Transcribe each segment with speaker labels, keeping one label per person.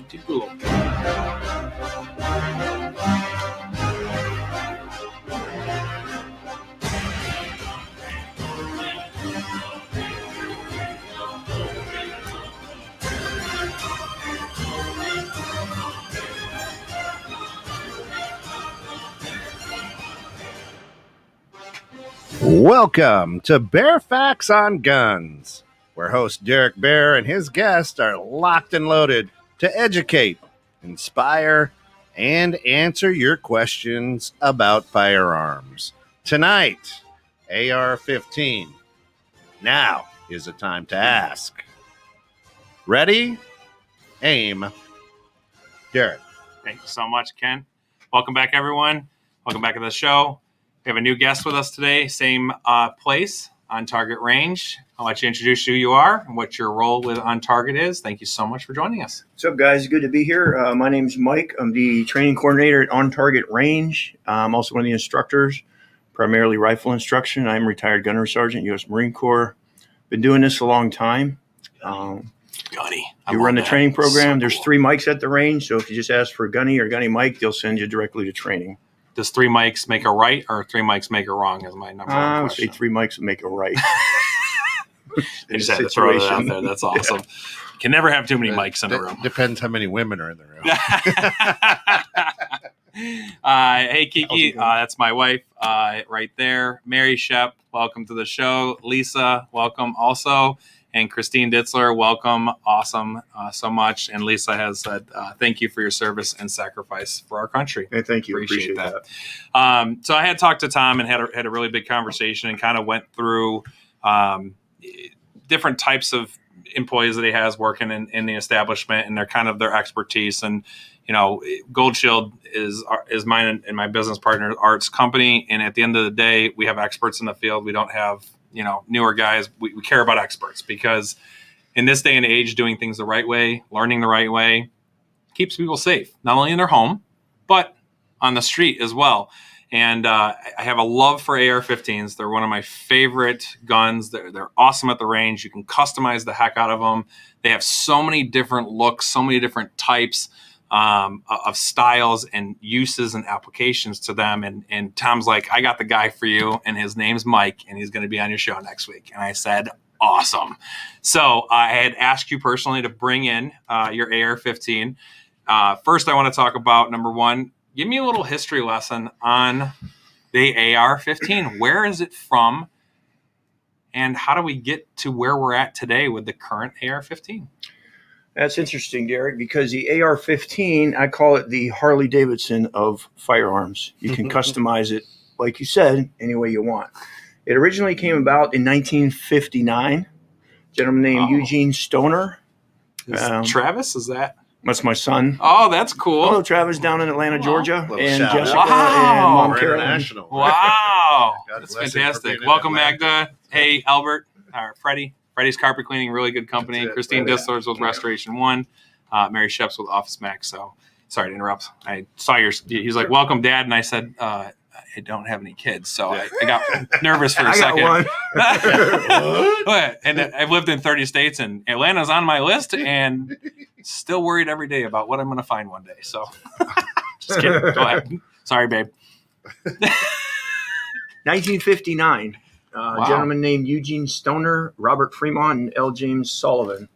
Speaker 1: título.
Speaker 2: Welcome to Bear Facts on Guns, where host Derek Baer and his guests are locked and loaded to educate, inspire, and answer your questions about firearms. Tonight, AR15. Now is the time to ask. Ready? Aim. Derek.
Speaker 1: Thank you so much, Ken. Welcome back, everyone. Welcome back to the show. We have a new guest with us today, same place, On Target Range. I'll let you introduce who you are and what your role with On Target is. Thank you so much for joining us.
Speaker 3: What's up, guys? Good to be here. My name's Mike. I'm the training coordinator at On Target Range. I'm also one of the instructors, primarily rifle instruction. I'm retired gunnery sergeant, U.S. Marine Corps. Been doing this a long time.
Speaker 1: Gunny.
Speaker 3: You run the training program. There's 3 mics at the range, so if you just ask for Gunny or Gunny Mike, they'll send you directly to training.
Speaker 1: Does 3 mics make a right or 3 mics make a wrong is my number one question.
Speaker 3: I would say 3 mics would make a right.
Speaker 1: I just had to throw that out there. That's awesome. Yeah. Can never have too many mics in a room.
Speaker 2: Depends how many women are in the room.
Speaker 1: Hey, Kiki, that's my wife right there. Mary Shep, welcome to the show. Lisa, welcome also. And Christine Ditzler, welcome. Awesome so much. And Lisa has said, thank you for your service and sacrifice for our country.
Speaker 3: Hey, thank you. Appreciate
Speaker 1: that. So I had talked to Tom and had a really big conversation and kind of went through different types of employees that he has working in the establishment and their expertise. And, you know, Gold Shield is mine and my business partner Art's company. And at the end of the day, we have experts in the field. We don't have, newer guys. We care about experts because in this day and age, doing things the right way, learning the right way keeps people safe, not only in their home, but on the street as well. And I have a love for AR-15s. They're one of my favorite guns. They're awesome at the range. You can customize the heck out of them. They have so many different looks, so many different types of styles and uses and applications to them. And Tom's like, I got the guy for you, and his name's Mike, and he's going to be on your show next week. And I said, awesome. So I had asked you personally to bring in your AR-15. First, I want to talk about, number one, give me a little history lesson on the AR-15. Where is it from? And how do we get to where we're at today with the current AR-15?
Speaker 3: That's interesting, Derek, because the AR-15, I call it the Harley Davidson of firearms. You can customize it, like you said, any way you want. It originally came about in 1959. A gentleman named Eugene Stoner.
Speaker 1: Travis, is that?
Speaker 3: That's my son.
Speaker 1: Oh, that's cool.
Speaker 3: Hello, Travis, down in Atlanta, Georgia. And Jessica and
Speaker 1: Mom
Speaker 3: Carolyn.
Speaker 1: Wow. That's fantastic. Welcome, Magda. Hey, Albert. Freddie. Freddie's Carpet Cleaning, really good company. Christine Dissler's with Restoration One. Mary Shep's with Office Max. So sorry to interrupt. I saw he's like, welcome, Dad. And I said, I don't have any kids. So I got nervous for a second.
Speaker 3: Got one.
Speaker 1: And I've lived in 30 states, and Atlanta's on my list, and still worried every day about what I'm going to find one day. So just kidding. Go ahead. Sorry, babe.
Speaker 3: 1959. A gentleman named Eugene Stoner, Robert Fremont, and L. James Sullivan.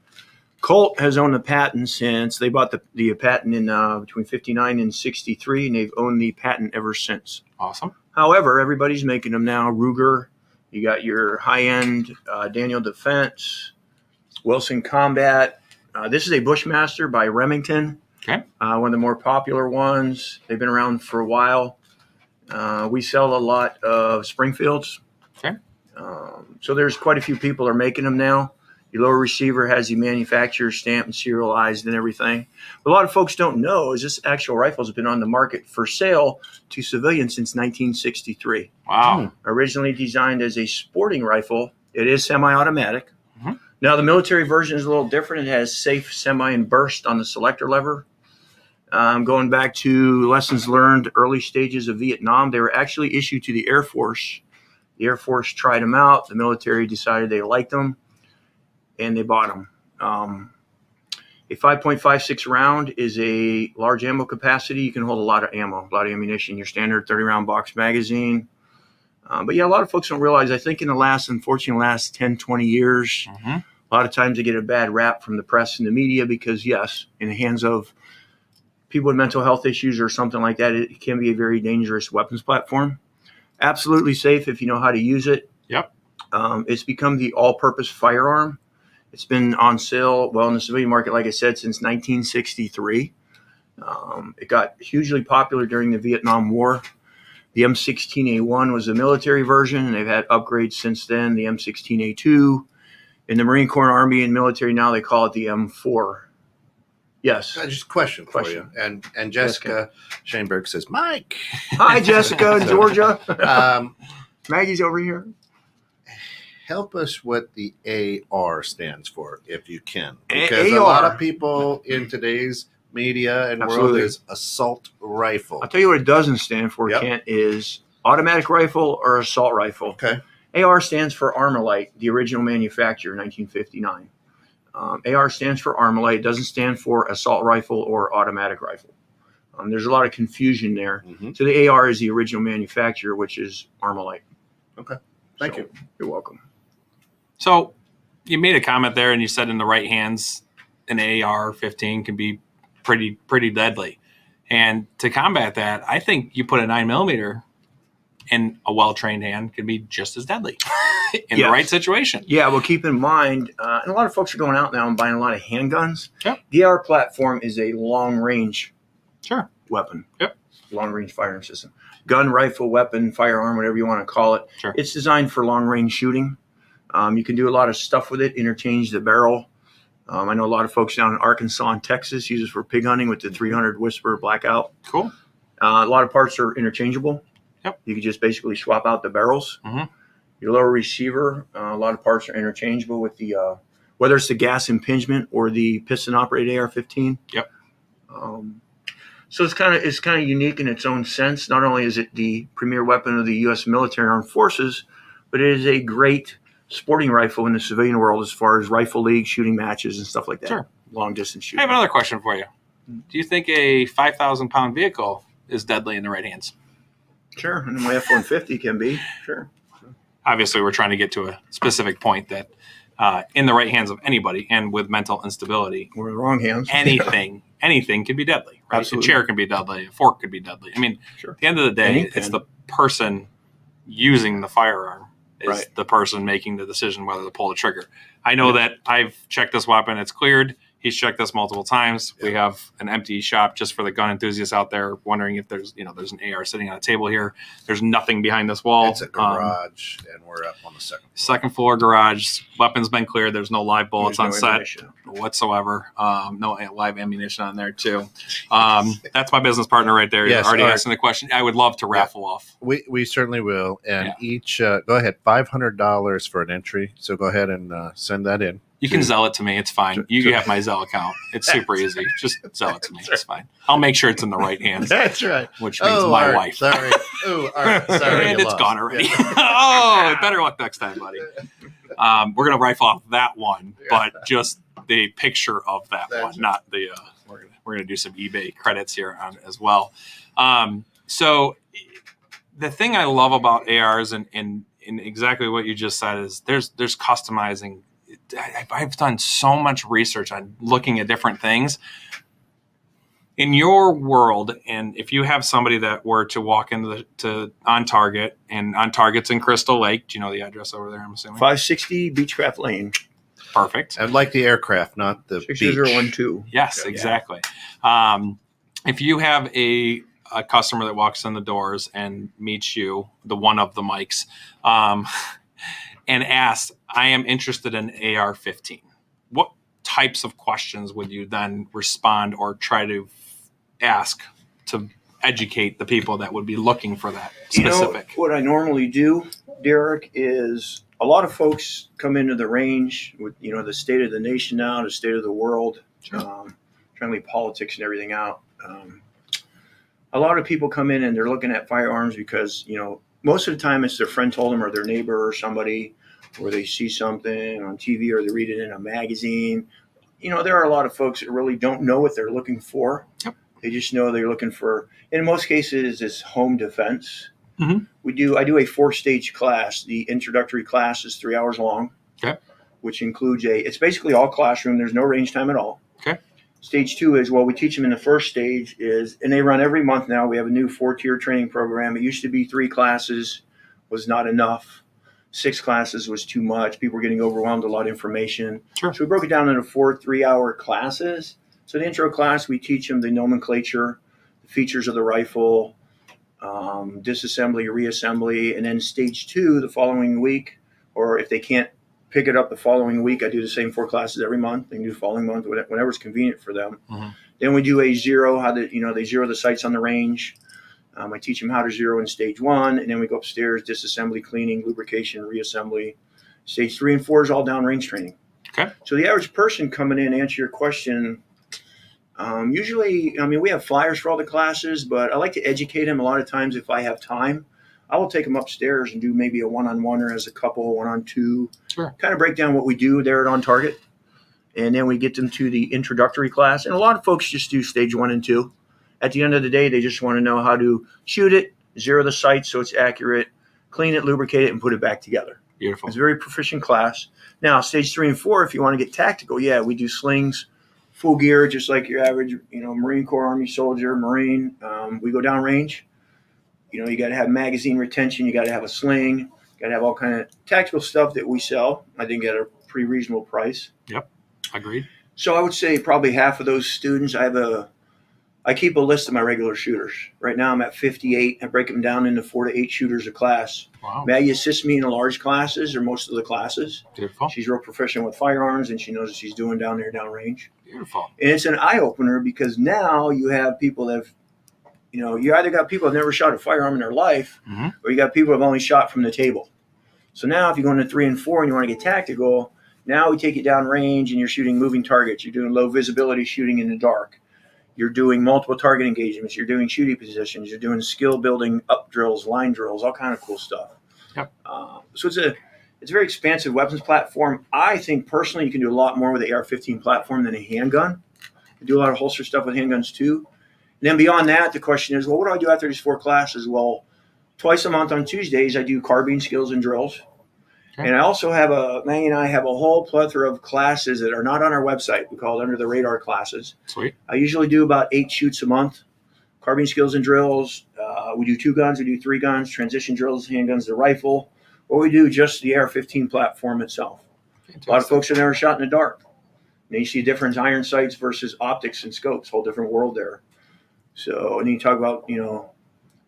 Speaker 3: Colt has owned the patent since they bought the patent in between 59 and 63, and they've owned the patent ever since.
Speaker 1: Awesome.
Speaker 3: However, everybody's making them now. Ruger, you got your high-end Daniel Defense, Wilson Combat. This is a Bushmaster by Remington.
Speaker 1: Okay.
Speaker 3: One of the more popular ones. They've been around for a while. We sell a lot of Springfields.
Speaker 1: Okay.
Speaker 3: So there's quite a few people are making them now. Your lower receiver has the manufacturer stamped and serialized and everything. But a lot of folks don't know is this actual rifle has been on the market for sale to civilians since 1963.
Speaker 1: Wow.
Speaker 3: Originally designed as a sporting rifle, it is semi-automatic.
Speaker 1: Mm-hmm.
Speaker 3: Now the military version is a little different. It has safe, semi, and burst on the selector lever. Going back to lessons learned early stages of Vietnam, they were actually issued to the Air Force. The Air Force tried them out. The military decided they liked them, and they bought them. A 5.56 round is a large ammo capacity. You can hold a lot of ammo, a lot of ammunition. Your standard 30-round box magazine. But yeah, a lot of folks don't realize, I think unfortunately, last 10, 20 years, a lot of times they get a bad rap from the press and the media because, yes, in the hands of people with mental health issues or something like that, it can be a very dangerous weapons platform. Absolutely safe if you know how to use it.
Speaker 1: Yep.
Speaker 3: It's become the all-purpose firearm. It's been on sale, in the civilian market, like I said, since 1963. It got hugely popular during the Vietnam War. The M16A1 was the military version, and they've had upgrades since then. The M16A2. In the Marine Corps, Army, and military now, they call it the M4. Yes.
Speaker 2: Just a question for you. And Jessica Shaneberg says, Mike.
Speaker 3: Hi, Jessica in Georgia. Maggie's over here.
Speaker 2: Help us what the AR stands for, if you can. Because
Speaker 3: AR.
Speaker 2: A lot of people in today's media and world is assault rifle.
Speaker 3: I'll tell you what it doesn't stand for, Kent, is automatic rifle or assault rifle.
Speaker 2: Okay.
Speaker 3: AR stands for Armalite, the original manufacturer, 1959. AR stands for Armalite. It doesn't stand for assault rifle or automatic rifle. There's a lot of confusion there. So the AR is the original manufacturer, which is Armalite.
Speaker 2: Okay. Thank you.
Speaker 3: You're welcome.
Speaker 1: So you made a comment there, and you said in the right hands, an AR-15 can be pretty deadly. And to combat that, I think you put a 9mm in a well-trained hand can be just as deadly in the right situation.
Speaker 3: Yeah, well, keep in mind, and a lot of folks are going out now and buying a lot of handguns.
Speaker 1: Yep.
Speaker 3: The AR platform is a long-range weapon.
Speaker 1: Yep.
Speaker 3: Long-range firing system. Gun, rifle, weapon, firearm, whatever you want to call it.
Speaker 1: Sure.
Speaker 3: It's designed for long-range shooting. You can do a lot of stuff with it, interchange the barrel. I know a lot of folks down in Arkansas and Texas use it for pig hunting with the 300 Whisper Blackout.
Speaker 1: Cool.
Speaker 3: A lot of parts are interchangeable.
Speaker 1: Yep.
Speaker 3: You can just basically swap out the barrels. Your lower receiver, a lot of parts are interchangeable with the, whether it's the gas impingement or the piston-operated AR-15.
Speaker 1: Yep.
Speaker 3: So it's kind of unique in its own sense. Not only is it the premier weapon of the U.S. military armed forces, but it is a great sporting rifle in the civilian world as far as rifle league, shooting matches, and stuff like that.
Speaker 1: Sure.
Speaker 3: Long distance shooting.
Speaker 1: I have another question for you. Do you think a 5,000-pound vehicle is deadly in the right hands?
Speaker 3: Sure. And my F-150 can be. Sure.
Speaker 1: Obviously, we're trying to get to a specific point that in the right hands of anybody and with mental instability,
Speaker 3: or the wrong hands,
Speaker 1: anything can be deadly. Right?
Speaker 3: Absolutely.
Speaker 1: A chair can be deadly. A fork could be deadly. I mean, at the end of the day, it's the person using the firearm is the person making the decision whether to pull the trigger. I know that I've checked this weapon. It's cleared. He's checked this multiple times. We have an empty shop just for the gun enthusiasts out there wondering if there's an AR sitting on a table here. There's nothing behind this wall.
Speaker 2: It's a garage, and we're up on the second
Speaker 1: floor garage. Weapon's been cleared. There's no live bullets on set whatsoever. No live ammunition on there too. That's my business partner right there. Yes, already asking the question. I would love to raffle off.
Speaker 2: We certainly will. And each, go ahead, $500 for an entry. So go ahead and send that in.
Speaker 1: You can Zell it to me. It's fine. You have my Zell account. It's super easy. Just Zell it to me. It's fine. I'll make sure it's in the right hands.
Speaker 2: That's right.
Speaker 1: Which means my wife.
Speaker 2: Sorry. Oh, all right. Sorry.
Speaker 1: And it's gone already. Oh, better luck next time, buddy. We're going to rifle off that one, but just the picture of that one, not the, we're going to do some eBay credits here on as well. So the thing I love about ARs and exactly what you just said is there's customizing. I've done so much research on looking at different things in your world. And if you have somebody that were to walk into On Target, and On Target's in Crystal Lake, do you know the address over there? I'm assuming
Speaker 3: 560 Beechcraft Lane.
Speaker 1: Perfect.
Speaker 2: I'd like the aircraft, not the
Speaker 3: 6012.
Speaker 1: Yes, exactly. If you have a customer that walks in the doors and meets you, the one of the mics, and asks, I am interested in AR-15. What types of questions would you then respond or try to ask to educate the people that would be looking for that specific?
Speaker 3: What I normally do, Derek, is a lot of folks come into the range with, the state of the nation now, the state of the world, trying to leave politics and everything out. A lot of people come in and they're looking at firearms because, most of the time it's their friend told them or their neighbor or somebody, or they see something on TV or they read it in a magazine. there are a lot of folks that really don't know what they're looking for.
Speaker 1: Yep.
Speaker 3: They just know they're looking for, and in most cases, it's home defense.
Speaker 1: Mm-hmm.
Speaker 3: I do a 4-stage class. The introductory class is 3 hours long.
Speaker 1: Okay.
Speaker 3: Which includes it's basically all classroom. There's no range time at all.
Speaker 1: Okay.
Speaker 3: Stage 2 is, we teach them in the first stage and they run every month now. We have a new 4-tier training program. It used to be 3 classes was not enough. 6 classes was too much. People were getting overwhelmed, a lot of information.
Speaker 1: Sure.
Speaker 3: So we broke it down into 4 3-hour classes. So the intro class, we teach them the nomenclature, the features of the rifle, disassembly, reassembly, and then stage 2 the following week, or if they can't pick it up the following week, I do the same 4 classes every month. They can do the following month, whenever's convenient for them.
Speaker 1: Mm-hmm.
Speaker 3: Then we do a zero, they zero the sights on the range. I teach them how to zero in stage 1, and then we go upstairs, disassembly, cleaning, lubrication, reassembly. Stage 3 and 4 is all downrange training.
Speaker 1: Okay.
Speaker 3: So the average person coming in, to answer your question, usually, we have flyers for all the classes, but I like to educate them. A lot of times, if I have time, I will take them upstairs and do maybe a one-on-one or as a couple, 1-on-2.
Speaker 1: Sure. Kind
Speaker 3: of break down what we do there at On Target. And then we get them to the introductory class. And a lot of folks just do stage 1 and 2. At the end of the day, they just want to know how to shoot it, zero the sight so it's accurate, clean it, lubricate it, and put it back together.
Speaker 1: Beautiful.
Speaker 3: It's a very proficient class. Now, stage 3 and 4, if you want to get tactical, we do slings, full gear, just like your average, Marine Corps, Army soldier, Marine. We go downrange. You got to have magazine retention. You got to have a sling. You got to have all kind of tactical stuff that we sell, I think, at a pretty reasonable price.
Speaker 1: Yep. Agreed.
Speaker 3: So I would say probably half of those students, I keep a list of my regular shooters. Right now I'm at 58. I break them down into 4 to 8 shooters a class.
Speaker 1: Wow.
Speaker 3: Maggie assists me in the large classes or most of the classes.
Speaker 1: Beautiful.
Speaker 3: She's real proficient with firearms and she knows what she's doing down there downrange.
Speaker 1: Beautiful.
Speaker 3: And it's an eye opener because now you have people that have, you either got people that have never shot a firearm in their life,
Speaker 1: mm-hmm.
Speaker 3: or you got people that have only shot from the table. So now if you go into 3 and 4 and you want to get tactical, now we take you down range and you're shooting moving targets. You're doing low visibility shooting in the dark. You're doing multiple target engagements. You're doing shooting positions. You're doing skill building up drills, line drills, all kind of cool stuff.
Speaker 1: Yep.
Speaker 3: So it's a very expansive weapons platform. I think personally you can do a lot more with the AR15 platform than a handgun. You do a lot of holster stuff with handguns too. And then beyond that, the question is, well, what do I do after these 4 classes? Well, twice a month on Tuesdays, I do carbine skills and drills. Okay. And I also have Maggie and I have a whole plethora of classes that are not on our website. We call it under the radar classes.
Speaker 1: Sweet.
Speaker 3: I usually do about 8 shoots a month. Carbine skills and drills. We do 2 guns. We do 3 guns. Transition drills, handguns, the rifle. Or we do just the AR-15 platform itself. Fantastic. A lot of folks have never shot in the dark. And you see different iron sights versus optics and scopes. Whole different world there. So, and then you talk about,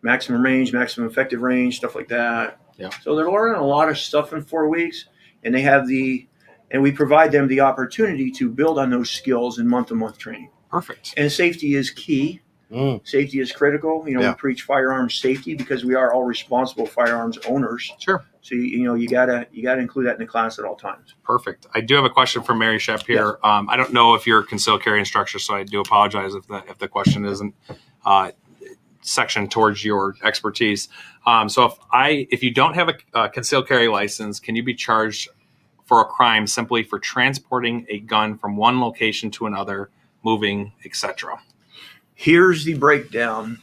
Speaker 3: maximum range, maximum effective range, stuff like that.
Speaker 1: Yeah.
Speaker 3: So they're learning a lot of stuff in 4 weeks, and we provide them the opportunity to build on those skills in month-to-month training.
Speaker 1: Perfect.
Speaker 3: And safety is key. Safety is critical. We preach firearms safety because we are all responsible firearms owners.
Speaker 1: Sure. So
Speaker 3: you gotta include that in the class at all times.
Speaker 1: Perfect. I do have a question from Mary Shep here. Yes. I don't know if you're a concealed carry instructor, so I do apologize if the question isn't section towards your expertise. So if you don't have a concealed carry license, can you be charged for a crime simply for transporting a gun from one location to another, moving, etc.?
Speaker 3: Here's the breakdown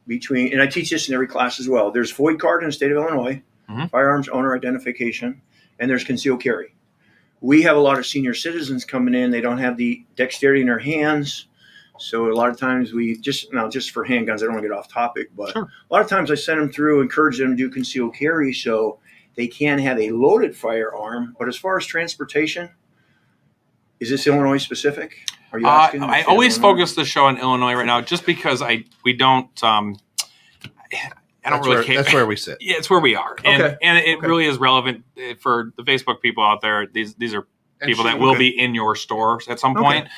Speaker 3: between, and I teach this in every class as well. There's FOID card in the state of Illinois, mm-hmm. firearms owner identification, and there's concealed carry. We have a lot of senior citizens coming in. They don't have the dexterity in their hands. So a lot of times just for handguns, I don't want to get off topic, but sure. A lot of times I send them through, encourage them to do concealed carry so they can have a loaded firearm. But as far as transportation, is this Illinois specific? Are you asking?
Speaker 1: I always focus the show on Illinois right now, just because we don't. I don't really care.
Speaker 2: That's where we sit.
Speaker 1: Yeah, it's where we are, and
Speaker 3: okay.
Speaker 1: and it really is relevant for the Facebook people out there. These are people that will be in your stores at some point.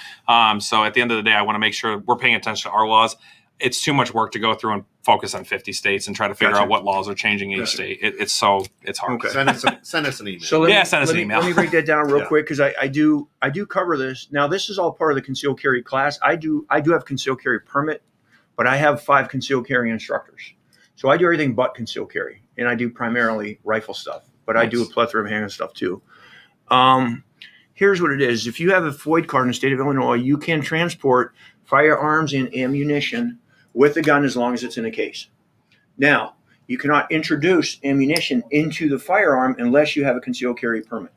Speaker 1: So at the end of the day, I want to make sure we're paying attention to our laws. It's too much work to go through and focus on 50 states and try to figure out what laws are changing in each state. It's hard.
Speaker 2: Okay. Send us an email.
Speaker 3: So
Speaker 1: send us an email.
Speaker 3: Let me break that down real quick because I do cover this. Now, this is all part of the concealed carry class. I do have concealed carry permit, but I have 5 concealed carry instructors. So I do everything but concealed carry, and I do primarily rifle stuff, but nice. I do a plethora of handgun stuff too. Here's what it is. If you have a FOID card in the state of Illinois, you can transport firearms and ammunition with the gun as long as it's in a case. Now, you cannot introduce ammunition into the firearm unless you have a concealed carry permit.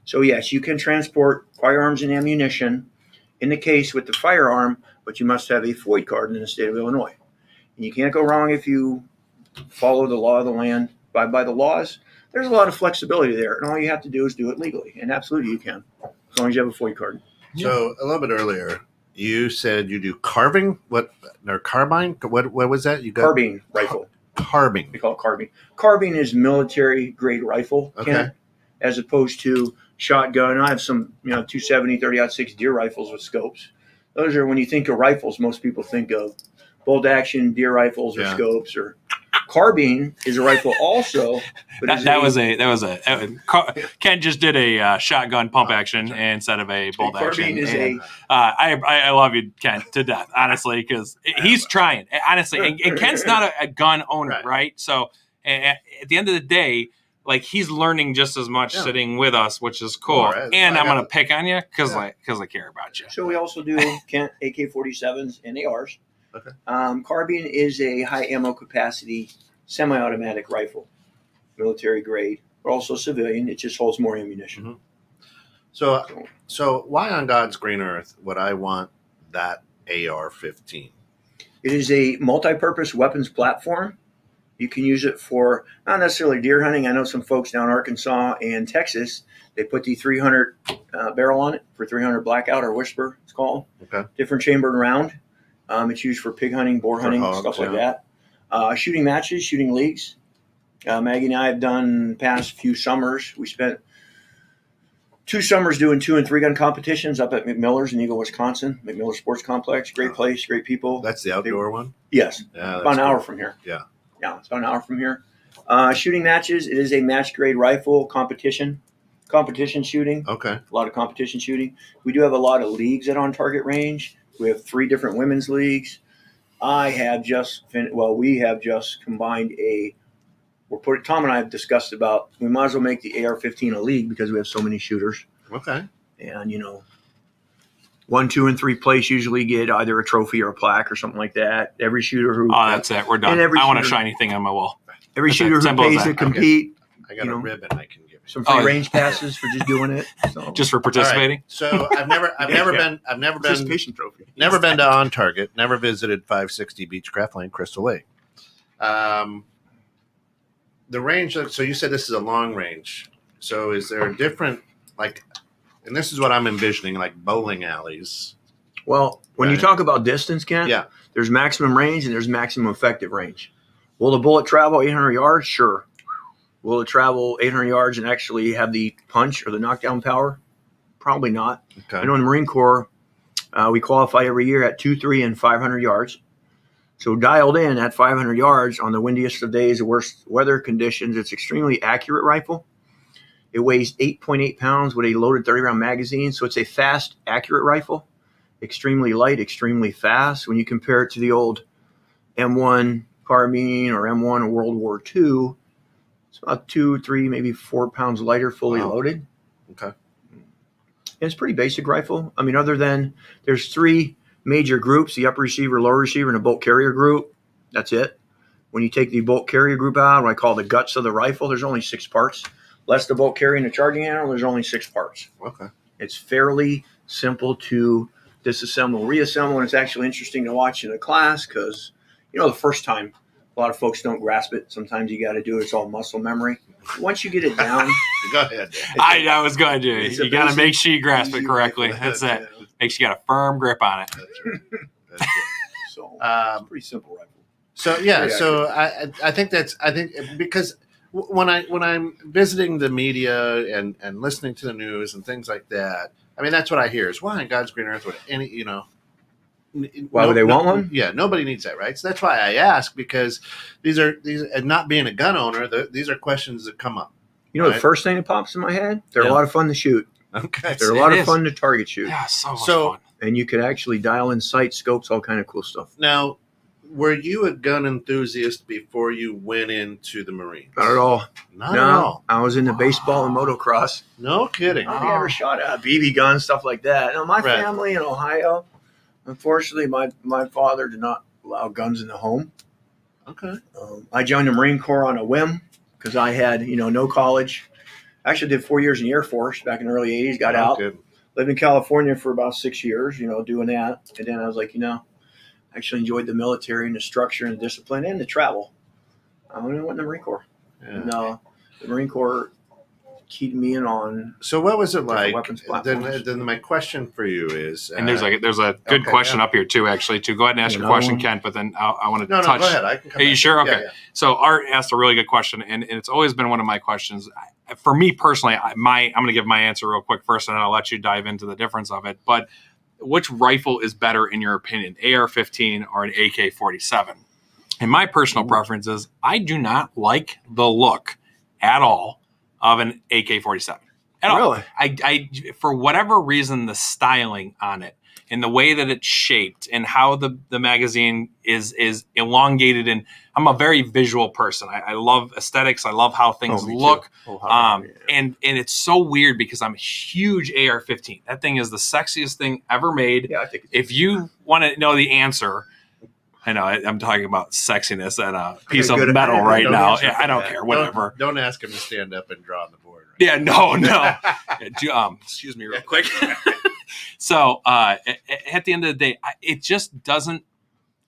Speaker 3: So yes, you can transport firearms and ammunition in the case with the firearm, but you must have a FOID card in the state of Illinois. And you can't go wrong if you follow the law of the land, abide by the laws. There's a lot of flexibility there, and all you have to do is do it legally. And absolutely you can, as long as you have a FOID card.
Speaker 2: So a little bit earlier, you said you do carving. What or carbine? What was that? You got
Speaker 3: Carbine rifle.
Speaker 2: Carbine.
Speaker 3: We call it carbine. Carbine is military grade rifle,
Speaker 2: Okay.
Speaker 3: as opposed to shotgun. I have some, 270, 30-06 deer rifles with scopes. Those are, when you think of rifles, most people think of bolt action deer rifles or scopes. Or carbine is a rifle also. But
Speaker 1: Ken just did a shotgun pump action instead of a bolt action.
Speaker 3: Is
Speaker 1: I love you, Ken, to death, honestly, because he's trying, honestly. And Ken's not a gun owner, right? So at the end of the day, like, he's learning just as much sitting with us, which is cool. And I'm going to pick on you because I care about you.
Speaker 3: So we also do Kent AK-47s and ARs.
Speaker 2: Okay.
Speaker 3: Carbine is a high ammo capacity semi-automatic rifle, military grade, but also civilian. It just holds more ammunition.
Speaker 2: Mm-hmm. So why on God's green earth would I want that AR-15?
Speaker 3: It is a multi-purpose weapons platform. You can use it for not necessarily deer hunting. I know some folks down in Arkansas and Texas, they put the 300 barrel on it for 300 blackout or whisper, it's called.
Speaker 2: Okay.
Speaker 3: Different chambered round. It's used for pig hunting, boar hunting,
Speaker 2: hogs,
Speaker 3: stuff like that. Shooting matches, shooting leagues. Maggie and I have done past few summers. We spent 2 summers doing 2 and 3 gun competitions up at McMiller's in Eagle, Wisconsin. McMiller Sports Complex. Great place, great people.
Speaker 2: That's the outdoor one?
Speaker 3: Yes.
Speaker 2: Yeah,
Speaker 3: about an hour from here.
Speaker 2: Yeah.
Speaker 3: Yeah, it's about an hour from here. Shooting matches. It is a match grade rifle competition shooting.
Speaker 2: Okay.
Speaker 3: A lot of competition shooting. We do have a lot of leagues at On Target Range. We have 3 different women's leagues. We have just combined Tom and I have discussed about, we might as well make the AR-15 a league because we have so many shooters.
Speaker 2: Okay.
Speaker 3: And, 1, 2, and 3 place usually get either a trophy or a plaque or something like that. Every shooter who...
Speaker 1: Oh, that's it. We're done. I want a shiny thing on my wall.
Speaker 3: Every shooter who pays to compete.
Speaker 2: I got a ribbon I can give you.
Speaker 3: Some free range passes for just doing it. So.
Speaker 1: Just for participating.
Speaker 2: Right. So I've never been
Speaker 3: participation trophy.
Speaker 2: Never been to On Target. Never visited 560 Beechcraft Lane, Crystal Lake. The range. So you said this is a long range. So is there a different, like, and this is what I'm envisioning, like bowling alleys.
Speaker 3: Well, when you talk about distance, Ken, there's maximum range and there's maximum effective range. Will the bullet travel 800 yards? Sure. Will it travel 800 yards and actually have the punch or the knockdown power? Probably not.
Speaker 2: Okay.
Speaker 3: I know in the Marine Corps, we qualify every year at 2, 3, and 500 yards. So dialed in at 500 yards on the windiest of days, the worst weather conditions, it's extremely accurate rifle. It weighs 8.8 pounds with a loaded 30-round magazine, so it's a fast, accurate rifle. Extremely light, extremely fast. When you compare it to the old M1 carbine or M1 in World War II, it's about 2, 3, maybe 4 pounds lighter, fully loaded.
Speaker 2: Okay.
Speaker 3: And it's pretty basic rifle. I mean, other than there's 3 major groups, the upper receiver, lower receiver, and a bolt carrier group. That's it. When you take the bolt carrier group out, what I call the guts of the rifle, there's only 6 parts. Less the bolt carrier and the charging handle, there's only 6 parts.
Speaker 2: Okay.
Speaker 3: It's fairly simple to disassemble, reassemble, and it's actually interesting to watch in a class because, the first time, a lot of folks don't grasp it. Sometimes you got to do it. It's all muscle memory. Once you get it down.
Speaker 2: Go ahead.
Speaker 1: I was going to. You got to make sure you grasp it correctly. That's it. Make sure you got a firm grip on it.
Speaker 3: That's right. So it's a pretty simple rifle.
Speaker 2: So yeah, so I think because when I'm visiting the media and listening to the news and things like that, I mean that's what I hear is why on God's green earth would any
Speaker 3: why would they want one?
Speaker 2: Yeah, nobody needs that, right? So that's why I ask because these and not being a gun owner, these are questions that come up.
Speaker 3: The first thing that pops in my head, they're a lot of fun to shoot.
Speaker 2: Okay,
Speaker 3: they're a lot of fun to target shoot.
Speaker 1: Yeah, so much fun.
Speaker 3: And you could actually dial in sight, scopes, all kind of cool stuff.
Speaker 2: Now, were you a gun enthusiast before you went into the Marines?
Speaker 3: Not at all.
Speaker 2: Not at all.
Speaker 3: I was into baseball and motocross.
Speaker 2: No kidding.
Speaker 3: I don't think I ever shot a BB gun, stuff like that. Now, my
Speaker 2: Right.
Speaker 3: family in Ohio, unfortunately, my father did not allow guns in the home.
Speaker 2: Okay.
Speaker 3: I joined the Marine Corps on a whim because I had, no college. Actually did 4 years in the Air Force back in the early 80s, got out.
Speaker 2: Good.
Speaker 3: Lived in California for about 6 years, doing that. And then I was like, I actually enjoyed the military and the structure and the discipline and the travel. I went in the Marine Corps.
Speaker 2: Yeah.
Speaker 3: And, the Marine Corps keyed me in on.
Speaker 2: So what was it
Speaker 3: different
Speaker 2: like?
Speaker 3: weapons platforms.
Speaker 2: Then my question for you is,
Speaker 1: And there's a good
Speaker 2: okay,
Speaker 1: question up here too, actually. To go ahead and ask your question,
Speaker 3: one?
Speaker 1: Kent. But then I want to
Speaker 2: no,
Speaker 1: touch.
Speaker 2: go ahead. I can come
Speaker 1: Are you
Speaker 2: back.
Speaker 1: sure? Okay.
Speaker 2: Yeah, yeah.
Speaker 1: So Art asked a really good question, and it's always been one of my questions. For me personally, I'm going to give my answer real quick first, and then I'll let you dive into the difference of it. But which rifle is better in your opinion, AR-15 or an AK-47? And my personal preference is I do not like the look at all of an AK-47. At all.
Speaker 3: Really?
Speaker 1: I for whatever reason, the styling on it and the way that it's shaped and how the magazine is elongated, and I'm a very visual person. I love aesthetics. I love how things
Speaker 3: me
Speaker 1: look.
Speaker 3: too.
Speaker 1: And it's so weird because I'm a huge AR-15. That thing is the sexiest thing ever made.
Speaker 3: Yeah, I think
Speaker 1: If you want to know the answer, I know I'm talking about sexiness at a piece of metal right now. Yeah, I don't care. Whatever.
Speaker 2: Don't ask him to stand up and draw on the board. Right?
Speaker 1: Yeah, no. Yeah, excuse me real quick. So at the end of the day, it just doesn't.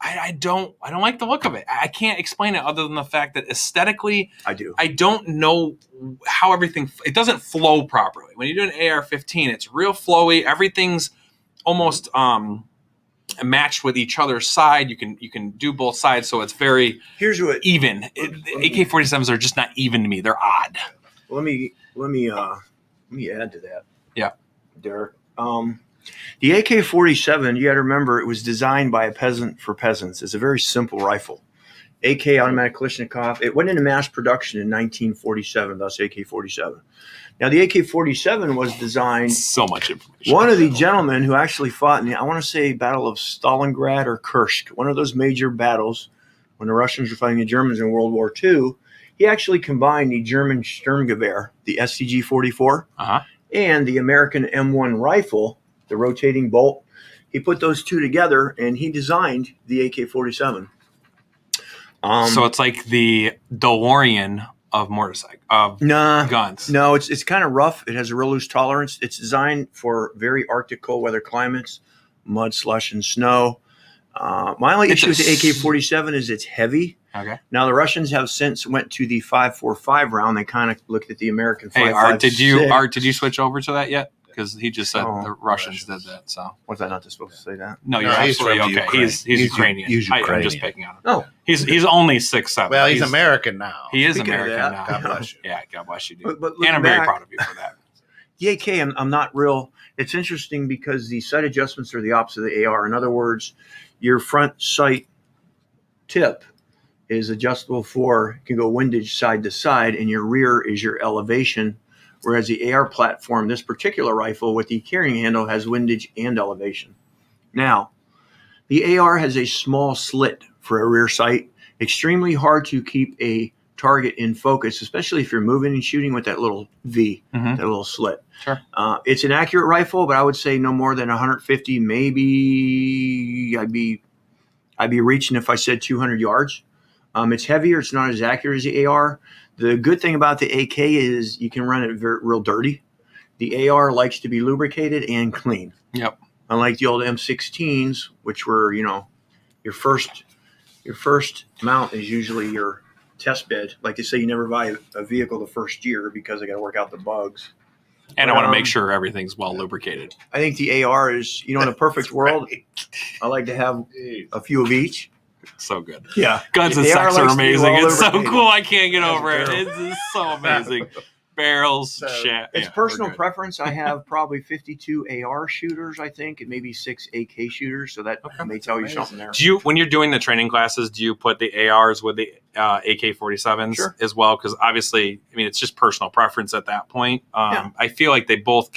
Speaker 1: I don't like the look of it. I can't explain it other than the fact that aesthetically,
Speaker 3: I do.
Speaker 1: I don't know how everything. It doesn't flow properly. When you do an AR-15, it's real flowy. Everything's almost matched with each other's side. You can do both sides, so it's very
Speaker 3: Here's what.
Speaker 1: even. AK-47s are just not even to me. They're odd.
Speaker 3: Let me add to that.
Speaker 1: Yeah,
Speaker 3: Derek. The AK-47, you got to remember, it was designed by a peasant for peasants. It's a very simple rifle. AK automatic Kalashnikov. It went into mass production in 1947, thus AK-47. Now, the AK-47 was designed.
Speaker 1: So much information.
Speaker 3: One of the gentlemen who actually fought in the, I want to say, Battle of Stalingrad or Kursk, one of those major battles when the Russians were fighting the Germans in World War II, he actually combined the German Sturmgewehr, the STG-44, and the American M1 rifle, the rotating bolt. He put those two together, and he designed the AK-47.
Speaker 1: So it's like the DeLorean of guns.
Speaker 3: No, it's kind of rough. It has a real loose tolerance. It's designed for very Arctic cold weather climates, mud, slush, and snow. My only issue with the AK-47 is it's heavy.
Speaker 1: Okay.
Speaker 3: Now the Russians have since went to the 5.45 round. They kind of looked at the American 5.56.
Speaker 1: Hey, Art, did you switch over to that yet? Because he just said the Russians did that. So
Speaker 3: was I not supposed to say that?
Speaker 1: No, you're absolutely okay.
Speaker 2: Ukraine.
Speaker 1: He's Ukrainian.
Speaker 2: He's Ukrainian.
Speaker 1: I'm just picking on him.
Speaker 3: No,
Speaker 1: he's only 6'7".
Speaker 2: Well, he's American now.
Speaker 1: He is
Speaker 3: Speaking of
Speaker 1: American
Speaker 3: that,
Speaker 1: now.
Speaker 2: God bless you.
Speaker 1: Yeah, God bless you, dude.
Speaker 3: But
Speaker 1: And I'm very
Speaker 3: back,
Speaker 1: proud of you for that.
Speaker 3: The AK, I'm not real. It's interesting because the sight adjustments are the opposite of the AR. In other words, your front sight tip is adjustable for, can go windage side to side, and your rear is your elevation. Whereas the AR platform, this particular rifle with the carrying handle, has windage and elevation. Now, the AR has a small slit for a rear sight. Extremely hard to keep a target in focus, especially if you're moving and shooting with that little V, that little slit.
Speaker 1: Sure.
Speaker 3: It's an accurate rifle, but I would say no more than 150, maybe I'd be reaching if I said 200 yards. It's heavier. It's not as accurate as the AR. The good thing about the AK is you can run it real dirty. The AR likes to be lubricated and clean.
Speaker 1: Yep.
Speaker 3: Unlike the old M16s, which were, your first mount is usually your test bed. Like they say, you never buy a vehicle the first year because they got to work out the bugs.
Speaker 1: And I want to make sure everything's well lubricated.
Speaker 3: I think the AR is, in a perfect world, I like to have a few of each.
Speaker 1: So good.
Speaker 3: Yeah.
Speaker 1: Guns and
Speaker 3: The AR
Speaker 1: sex are
Speaker 3: likes to be
Speaker 1: amazing.
Speaker 3: well
Speaker 1: It's so
Speaker 3: lubricated.
Speaker 1: cool. I can't get over it.
Speaker 3: barrel.
Speaker 1: It's so amazing. Barrels, shit.
Speaker 3: It's
Speaker 1: Yeah,
Speaker 3: personal
Speaker 1: we're good.
Speaker 3: preference. I have probably 52 AR shooters, I think, and maybe 6 AK shooters. So that may tell you something there.
Speaker 1: Do you, when you're doing the training classes, do you put the ARs with the AK-47s as well? Because obviously, it's just personal preference at that point. I feel like they both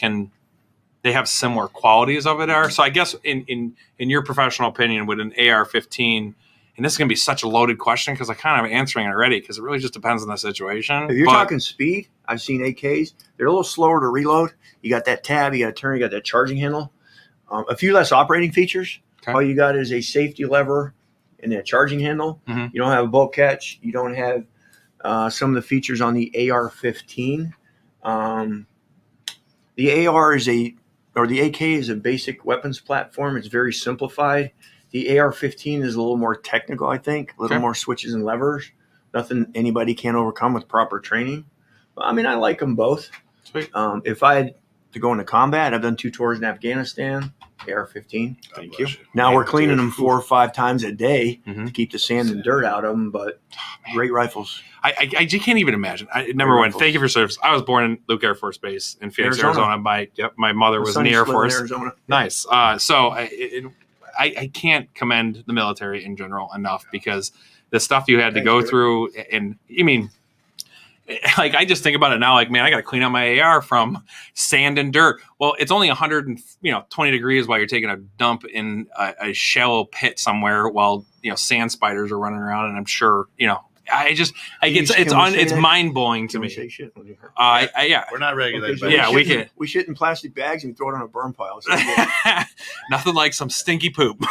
Speaker 1: they have similar qualities of it. So I guess in your professional opinion, would an AR-15 and this is going to be such a loaded question because I kind of answering it already because it really just depends on the situation.
Speaker 3: If you're talking speed, I've seen AKs. They're a little slower to reload. You got that tab, you got to turn, you got that charging handle. A few less operating features. Okay. All you got is a safety lever and that charging handle. Mm-hmm. You don't have a bolt catch. You don't have some of the features on the AR15. The AR the AK is a basic weapons platform. It's very simplified. The AR-15 is a little more technical, I think. A little more switches and levers. Nothing anybody can't overcome with proper training. I mean, I like them both. Sweet. If I had to go into combat, I've done 2 tours in Afghanistan. AR-15. Thank you. Now we're cleaning them 4 or 5 times a day to keep the sand and dirt out of them, but great rifles.
Speaker 1: I just can't even imagine. Number one, thank you for service. I was born in Luke Air Force Base in Phoenix, Arizona. My mother was in the Air Force.
Speaker 3: Arizona.
Speaker 1: Nice. So I can't commend the military in general enough because the stuff you had to go through, and I mean, like I just think about it now, like, man, I got to clean out my AR from sand and dirt. Well, it's only 120 degrees while you're taking a dump in a shallow pit somewhere while, sand spiders are running around. And I'm sure, it's mind blowing to me.
Speaker 3: Say shit?
Speaker 1: Yeah.
Speaker 2: We're not regulated.
Speaker 1: Okay, we can.
Speaker 3: We shit in plastic bags and we throw it on a burn pile. So
Speaker 1: nothing like some stinky poop.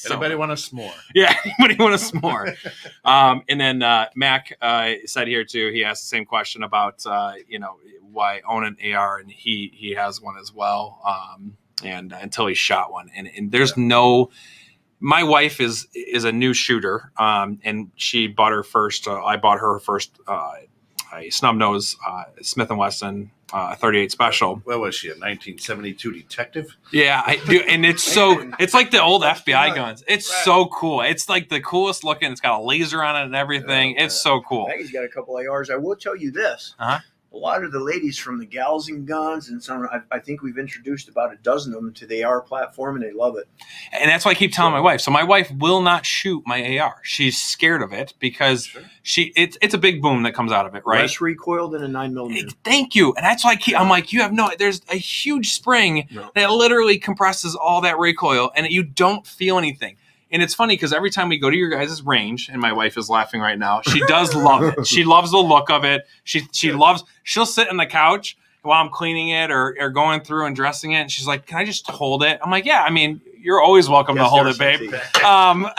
Speaker 2: Anybody want a s'more?
Speaker 1: Yeah, anybody want a s'more? And then Mac said here too. He asked the same question about why own an AR, and he has one as well. And until he shot one, and there's no. My wife is a new shooter, and she bought her first. I bought her first a snub nose Smith & Wesson 38 Special.
Speaker 2: What was she, a 1972 detective?
Speaker 1: Yeah, I do, and it's like the old FBI guns. It's so cool. It's like the coolest looking. It's got a laser on it and everything. It's so cool.
Speaker 3: Maggie's got a couple ARs. I will tell you this. A lot of the ladies from the Gals and Guns and some, I think we've introduced about a dozen of them to the AR platform, and they love it.
Speaker 1: And that's why I keep telling my wife. So my wife will not shoot my AR. She's scared of it because it's a big boom that comes out of it, right?
Speaker 3: Less recoil than a 9mm.
Speaker 1: Thank you. And that's why I'm like, there's a huge spring that literally compresses all that recoil, and you don't feel anything. And it's funny because every time we go to your guys' range, and my wife is laughing right now, she does love it. She loves the look of it. She'll sit on the couch while I'm cleaning it or going through and dressing it. And she's like, can I just hold it? I'm like, yeah, I mean, you're always welcome to hold it, babe.
Speaker 2: How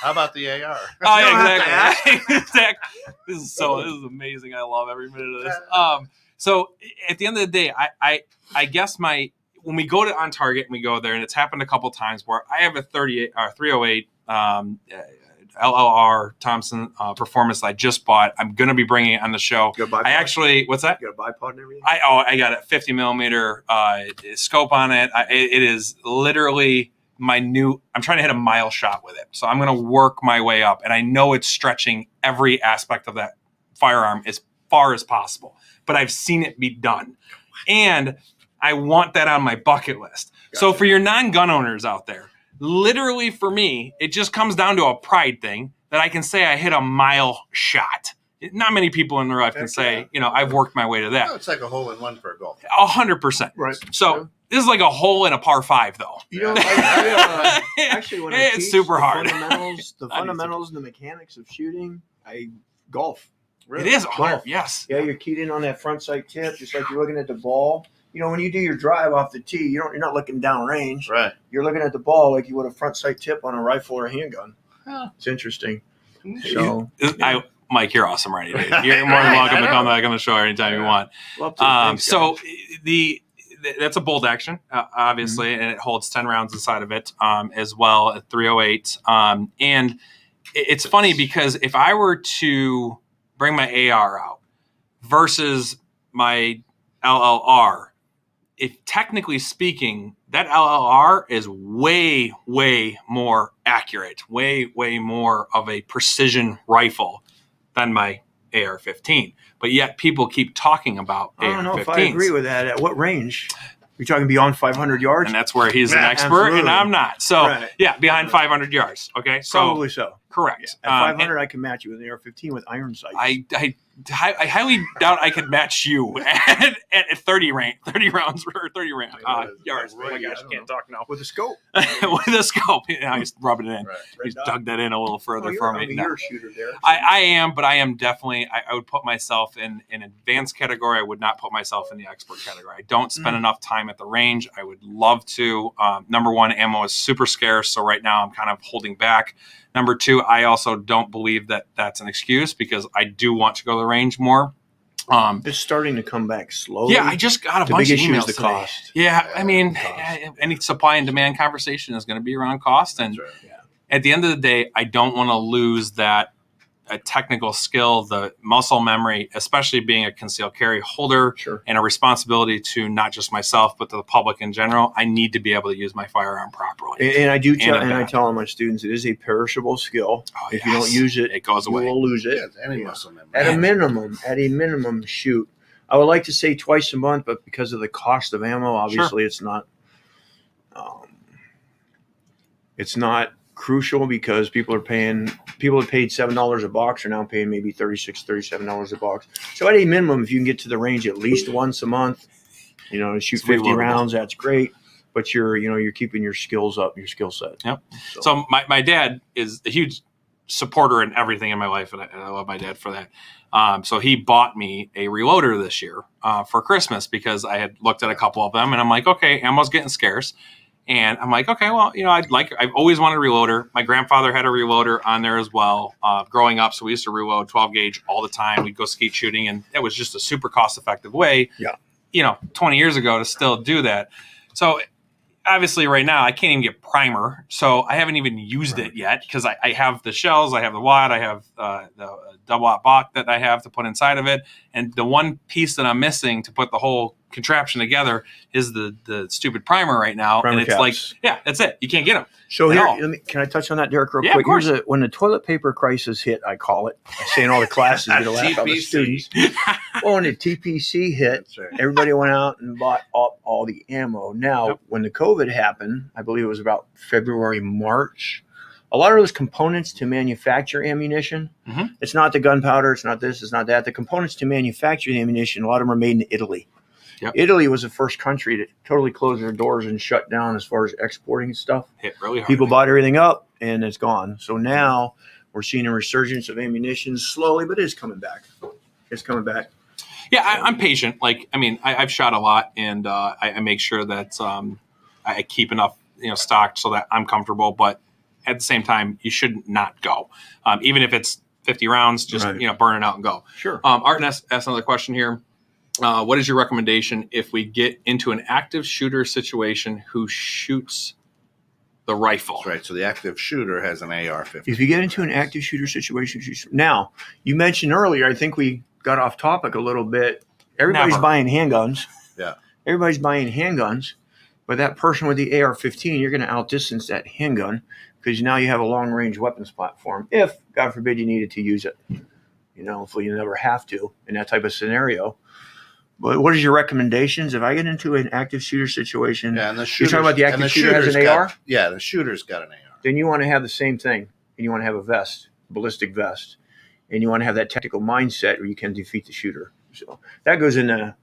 Speaker 2: about the AR?
Speaker 1: Oh, yeah, exactly. This is amazing. I love every minute of this. So at the end of the day, I guess when we go to On Target and we go there, and it's happened a couple times where I have a 308 LLR Thompson Performance that I just bought. I'm going to be bringing it on the show. What's that?
Speaker 3: You got a bipod and everything?
Speaker 1: I got a 50 millimeter scope on it. It is literally I'm trying to hit a mile shot with it. So I'm going to work my way up, and I know it's stretching every aspect of that firearm as far as possible, but I've seen it be done. And I want that on my bucket list. Gotcha. So for your non-gun owners out there, literally for me, it just comes down to a pride thing that I can say I hit a mile shot. Not many people in their life can say, I've worked my way to that.
Speaker 2: No, it's like a hole in one for a golf.
Speaker 1: 100%.
Speaker 3: Right.
Speaker 1: So this is like a hole in a par 5, though.
Speaker 3: Actually, when I teach
Speaker 1: super hard.
Speaker 3: The fundamentals and the mechanics of shooting, I golf.
Speaker 1: Really? It is golf, yes.
Speaker 3: Yeah, you're keyed in on that front sight tip, just like you're looking at the ball. When you do your drive off the tee, you're not looking down range.
Speaker 2: Right.
Speaker 3: You're looking at the ball like you would a front sight tip on a rifle or a handgun. Huh. It's interesting. So,
Speaker 1: Mike, you're awesome, right? You're more than welcome to come back on the show anytime you want.
Speaker 3: Love to. Thanks,
Speaker 1: so that's a bolt action, obviously, and it holds 10 rounds inside of it as well at 308. And it's funny because if I were to bring my AR out versus my LLR, if technically speaking, that LLR is way, way more accurate, way, way more of a precision rifle than my AR-15. But yet people keep talking about AR-15s.
Speaker 3: I don't know if I agree with that. At what range? You're talking beyond 500 yards?
Speaker 1: And that's where he's an expert, and I'm not. So, yeah, behind 500 yards. Okay?
Speaker 3: Probably so.
Speaker 1: Correct.
Speaker 3: At 500, I can match you with an AR-15 with iron sights.
Speaker 1: I highly doubt I could match you at 30 rounds or 30 yards. Oh my gosh, I can't talk now.
Speaker 3: With a scope.
Speaker 1: With a scope. I just rubbed it in.
Speaker 3: Right.
Speaker 1: He's dug that in a little further for me.
Speaker 3: You're a shooter there.
Speaker 1: I am, but I am definitely, I would put myself in an advanced category. I would not put myself in the expert category. I don't spend enough time at the range. I would love to. Number one, ammo is super scarce. So right now I'm kind of holding back. Number two, I also don't believe that that's an excuse because I do want to go to the range more.
Speaker 3: It's starting to come back slowly.
Speaker 1: Yeah, I just got a bunch of emails.
Speaker 3: The
Speaker 1: today.
Speaker 3: cost.
Speaker 1: Yeah, I mean, any supply and demand conversation is going to be around cost. And at the end of the day, I don't want to lose that technical skill, the muscle memory, especially being a concealed carry holder and a responsibility to not just myself, but to the public in general. I need to be able to use my firearm properly.
Speaker 3: And I do I tell all my students, it is a perishable skill. If you don't use it,
Speaker 1: it goes away.
Speaker 3: You will lose it.
Speaker 2: Yeah, any muscle memory.
Speaker 3: At a minimum, shoot. I would like to say twice a month, but because of the cost of ammo, obviously it's not. It's not crucial because people that paid $7 a box are now paying maybe $36, $37 a box. So at a minimum, if you can get to the range at least once a month, shoot 50 rounds, that's great. But you're keeping your skills up, your skill set.
Speaker 1: Yep. So my dad is a huge supporter in everything in my life, and I love my dad for that. So he bought me a reloader this year for Christmas because I had looked at a couple of them, and I'm like, okay, ammo's getting scarce. And I'm like, okay, well, I've always wanted a reloader. My grandfather had a reloader on there as well growing up. So we used to reload 12 gauge all the time. We'd go skeet shooting, and it was just a super cost effective way, 20 years ago to still do that. So obviously right now I can't even get primer. So I haven't even used it yet because I have the shells, I have the wad, I have the double-aught Bach that I have to put inside of it. And the one piece that I'm missing to put the whole contraption together is the stupid primer right now.
Speaker 3: Primer
Speaker 1: and it's
Speaker 3: caps.
Speaker 1: like, that's it. You can't get them.
Speaker 3: So here, can I touch on that, Derek, real quick?
Speaker 1: Of course.
Speaker 3: When the toilet paper crisis hit, I call it. I say in all the classes, get a laugh out of the students. Well, when the TPC hit, everybody went out and bought up all the ammo. Now, when the COVID happened, I believe it was about February, March, a lot of those components to manufacture ammunition, it's not the gunpowder, it's not this, it's not that. The components to manufacture the ammunition, a lot of them are made in Italy. Yep. Italy was the first country to totally close their doors and shut down as far as exporting stuff.
Speaker 1: Hit really hard.
Speaker 3: People bought everything up and it's gone. So now we're seeing a resurgence of ammunition slowly, but it's coming back. It's coming back.
Speaker 1: Yeah, I'm patient. I've shot a lot, and I make sure that I keep enough, stocked so that I'm comfortable. But at the same time, you should not go, even if it's 50 rounds. Just burn it out and go.
Speaker 3: Sure.
Speaker 1: Art asked another question here. What is your recommendation if we get into an active shooter situation who shoots the rifle?
Speaker 2: That's right. So the active shooter has an AR-15.
Speaker 3: If you get into an active shooter situation, now you mentioned earlier, I think we got off topic a little bit. Everybody's buying handguns.
Speaker 2: Yeah.
Speaker 3: Everybody's buying handguns, but that person with the AR-15, you're going to outdistance that handgun because now you have a long-range weapons platform. If, God forbid, you needed to use it, hopefully you never have to in that type of scenario. But what is your recommendations if I get into an active shooter situation?
Speaker 2: Yeah, and
Speaker 3: you're talking about the active shooter has an AR?
Speaker 2: Yeah, the shooter's got an AR.
Speaker 3: Then you want to have the same thing, and you want to have a vest, ballistic vest, and you want to have that tactical mindset where you can defeat the shooter. So that goes into,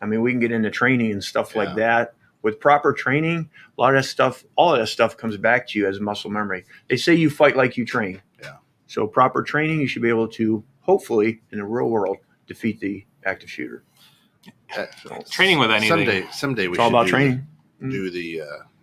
Speaker 3: we can get into training and stuff like that. With proper training, all of that stuff comes back to you as muscle memory. They say you fight like you train.
Speaker 2: Yeah.
Speaker 3: So proper training, you should be able to, hopefully, in the real world, defeat the active shooter.
Speaker 1: Training with anything.
Speaker 2: Someday we
Speaker 3: it's all
Speaker 2: should
Speaker 3: about training.
Speaker 2: Do the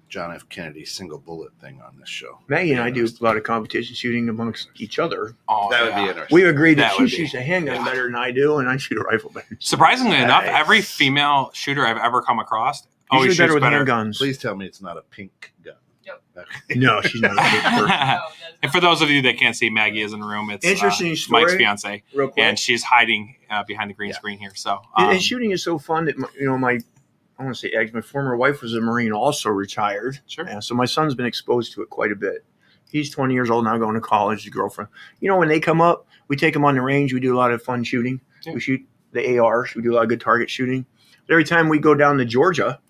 Speaker 2: John F. Kennedy single bullet thing on this show.
Speaker 3: Maggie and I do a lot of competition shooting amongst each other.
Speaker 2: Oh, that would be interesting.
Speaker 3: We agreed that she shoots a handgun better than I do, and I shoot a rifle better.
Speaker 1: Surprisingly enough, every female shooter I've ever come across always
Speaker 3: better
Speaker 1: shoots
Speaker 3: with
Speaker 1: better.
Speaker 3: handguns.
Speaker 2: Please tell me it's not a pink gun.
Speaker 4: Yep.
Speaker 2: Okay.
Speaker 3: No, she's not a pink person.
Speaker 1: And for those of you that can't see, Maggie is in the room. It's
Speaker 3: interesting story,
Speaker 1: Mike's fiance,
Speaker 3: real quick.
Speaker 1: and she's hiding behind the green screen here. So,
Speaker 3: and shooting is so fun that I want to say my former wife was a Marine, also retired.
Speaker 1: Sure.
Speaker 3: So my son's been exposed to it quite a bit. He's 20 years old now, going to college. His girlfriend. When they come up, we take them on the range. We do a lot of fun shooting. Yeah. We shoot the ARs. We do a lot of good target shooting. But every time we go down to Georgia,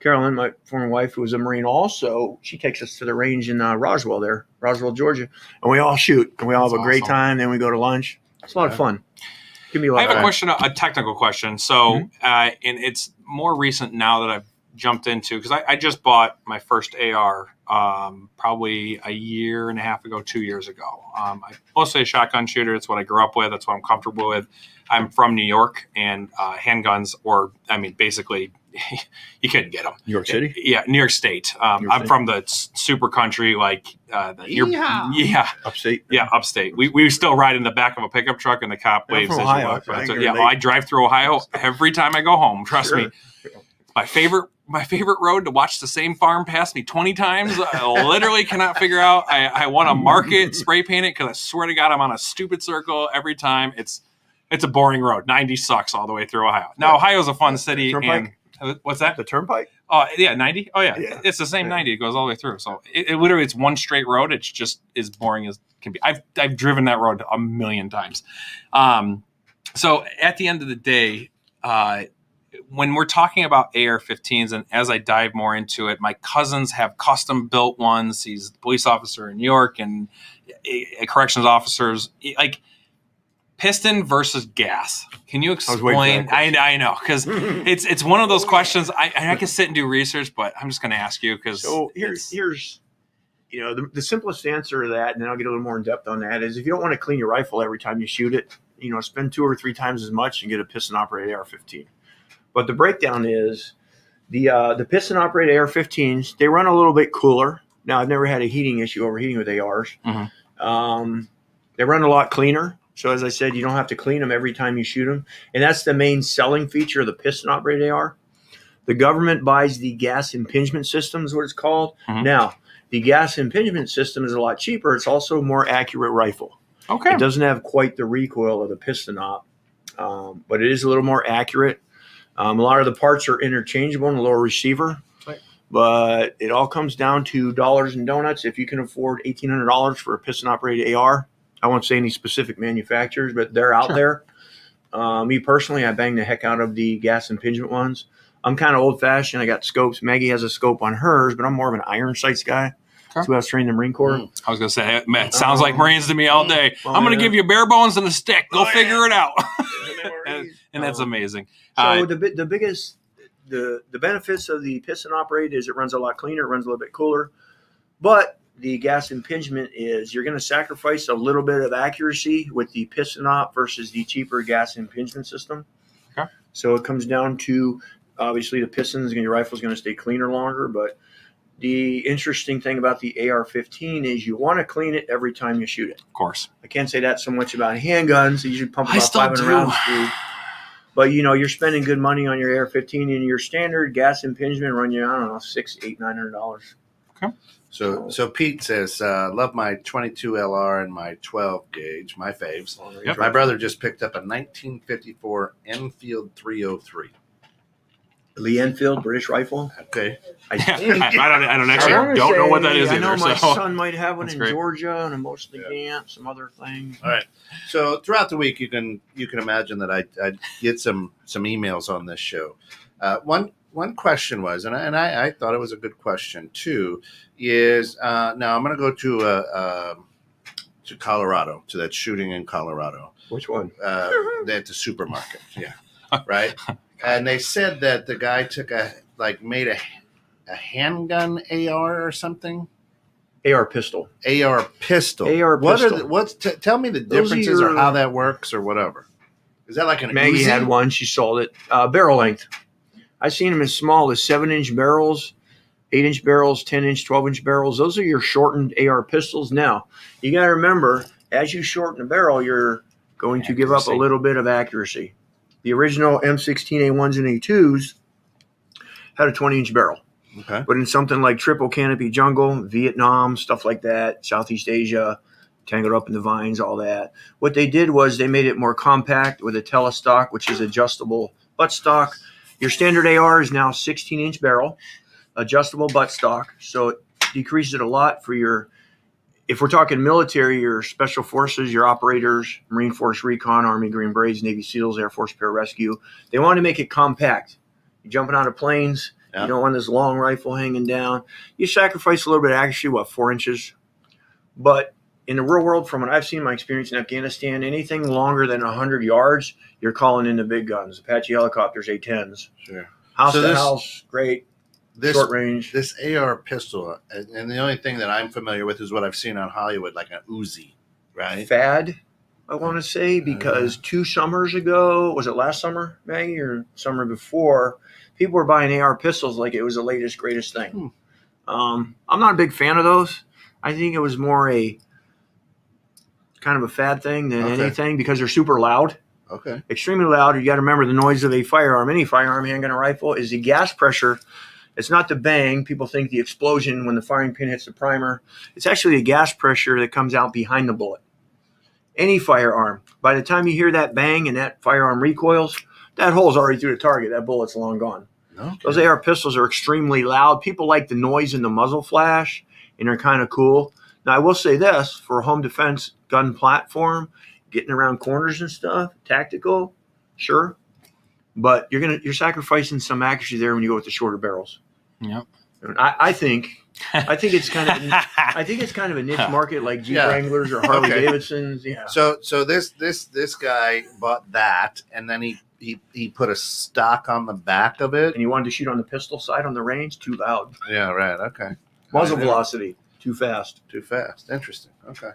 Speaker 3: Carolyn, my former wife, who was a Marine also, she takes us to the range in Roswell, Georgia. And we all shoot. And we all have a great time. Then we go to lunch. It's a lot of fun. Give me a lot
Speaker 1: I have a question, a technical question. So, and it's more recent now that I've jumped into, because I just bought my first AR probably a year and a half ago, 2 years ago. I'm mostly a shotgun shooter. It's what I grew up with. That's what I'm comfortable with. I'm from New York, and handguns, basically, you couldn't get them.
Speaker 3: New York City?
Speaker 1: Yeah, New York State. I'm from the super country, upstate. Yeah, upstate. We still ride in the back of a pickup truck, and the cop waves as you walk. I drive through Ohio every time I go home. Trust me. My favorite road to watch the same farm pass me 20 times. I literally cannot figure out. I want to mark it, spray paint it, because I swear to God, I'm on a stupid circle every time. It's a boring road. 90 sucks all the way through Ohio. Now, Ohio's a fun city. What's that?
Speaker 3: The Turnpike?
Speaker 1: Oh, yeah, 90? Oh, yeah. It's the same 90. It goes all the way through. So it literally, it's one straight road. It's just as boring as can be. I've driven that road a million times. So at the end of the day, when we're talking about AR-15s, and as I dive more into it, my cousins have custom built ones. He's a police officer in New York and corrections officers. Like, piston versus gas. Can you explain? I know, because it's one of those questions. I can sit and do research, but I'm just going to ask you because.
Speaker 3: So here's the simplest answer to that, and then I'll get a little more in depth on that. Is if you don't want to clean your rifle every time you shoot it, spend 2 or 3 times as much and get a piston operated AR-15. But the breakdown is the piston operated AR-15s. They run a little bit cooler. Now I've never had a heating issue overheating with ARs. Mm-hmm. They run a lot cleaner. So as I said, you don't have to clean them every time you shoot them. And that's the main selling feature of the piston-operated AR. The government buys the gas impingement system is what it's called. Mm-hmm. Now, the gas impingement system is a lot cheaper. It's also a more accurate rifle.
Speaker 1: Okay.
Speaker 3: It doesn't have quite the recoil of the piston op, but it is a little more accurate. A lot of the parts are interchangeable in a lower receiver. Right. But it all comes down to dollars and donuts. If you can afford $1,800 for a piston-operated AR, I won't say any specific manufacturers, but they're out there. Me personally, I bang the heck out of the gas impingement ones. I'm kind of old-fashioned. I got scopes. Maggie has a scope on hers, but I'm more of an iron sights guy. That's who I was trained in the Marine Corps.
Speaker 1: I was going to say, man, it sounds like Marines to me all day. I'm going to give you bare bones and a stick. Go figure it out. And that's amazing.
Speaker 3: So the benefits of the piston operated is it runs a lot cleaner. It runs a little bit cooler. But the gas impingement is you're going to sacrifice a little bit of accuracy with the piston op versus the cheaper gas impingement system.
Speaker 1: Okay.
Speaker 3: So it comes down to, obviously, the pistons and your rifle is going to stay cleaner longer. But the interesting thing about the AR-15 is you want to clean it every time you shoot it.
Speaker 1: Of course.
Speaker 3: I can't say that so much about handguns. You usually pump about 500 rounds through. But, you're spending good money on your AR-15 and your standard gas impingement run you, I don't know, $600, $800, $900.
Speaker 1: Okay.
Speaker 2: So Pete says, love my 22 LR and my 12 gauge, my faves. Yep. My brother just picked up a 1954 Enfield 303.
Speaker 3: Lee Enfield, British rifle.
Speaker 2: Okay.
Speaker 1: I don't know what that is either.
Speaker 3: I know my son might have one in Georgia and a mostly Gant, some other things.
Speaker 2: All right. So throughout the week, you can imagine that I get some emails on this show. One question was, and I thought it was a good question too, is now I'm going to go to Colorado, to that shooting in Colorado.
Speaker 3: Which one?
Speaker 2: At the supermarket. Yeah. Right. And they said that the guy made a handgun AR or something.
Speaker 3: AR pistol.
Speaker 2: AR pistol. Tell me the differences or how that works or whatever. Is that like an
Speaker 3: Maggie
Speaker 2: Uzi?
Speaker 3: had one. She sold it. Barrel length. I've seen them as small as 7-inch barrels, 8-inch barrels, 10-inch, 12-inch barrels. Those are your shortened AR pistols. Now, you got to remember, as you shorten the barrel, you're going to give up a little bit of accuracy. The original M16A1s and A2s had a 20-inch barrel.
Speaker 2: Okay.
Speaker 3: But in something like triple canopy jungle, Vietnam, stuff like that, Southeast Asia, tangled up in the vines, all that. What they did was they made it more compact with a telestock, which is adjustable buttstock. Your standard AR is now 16-inch barrel, adjustable buttstock. So it decreases it a lot for if we're talking military, your special forces, your operators, Marine Force Recon, Army Green Berets, Navy SEALs, Air Force Pararescue. They want to make it compact. You're jumping out of planes.
Speaker 2: Yeah.
Speaker 3: You don't want this long rifle hanging down. You sacrifice a little bit of accuracy, 4 inches? But in the real world, from what I've seen, my experience in Afghanistan, anything longer than 100 yards, you're calling in the big guns. Apache helicopters, A-10s.
Speaker 2: Sure.
Speaker 3: House to house, great. Short range.
Speaker 2: This AR pistol, and the only thing that I'm familiar with is what I've seen on Hollywood, like an Uzi, right?
Speaker 3: Fad, I want to say, because 2 summers ago, was it last summer, Maggie, or summer before, people were buying AR pistols like it was the latest, greatest thing. I'm not a big fan of those. I think it was more a kind of a fad thing than anything because they're super loud.
Speaker 2: Okay.
Speaker 3: Extremely loud. You got to remember the noise of a firearm. Any firearm, handgun, or rifle is the gas pressure. It's not the bang. People think the explosion when the firing pin hits the primer. It's actually the gas pressure that comes out behind the bullet. Any firearm, by the time you hear that bang and that firearm recoils, that hole's already through the target. That bullet's long gone.
Speaker 2: Okay.
Speaker 3: Those AR pistols are extremely loud. People like the noise in the muzzle flash, and they're kind of cool. Now, I will say this, for a home defense gun platform, getting around corners and stuff, tactical, sure. But you're sacrificing some accuracy there when you go with the shorter barrels.
Speaker 1: Yep.
Speaker 3: I think it's kind of a niche market like Jeep Wranglers or Harley Davidsons. Yeah.
Speaker 2: So this guy bought that, and then he put a stock on the back of it,
Speaker 3: And he wanted to shoot on the pistol side on the range. Too loud.
Speaker 2: Yeah, right. Okay.
Speaker 3: Muzzle velocity too fast.
Speaker 2: Too fast. Interesting. Okay.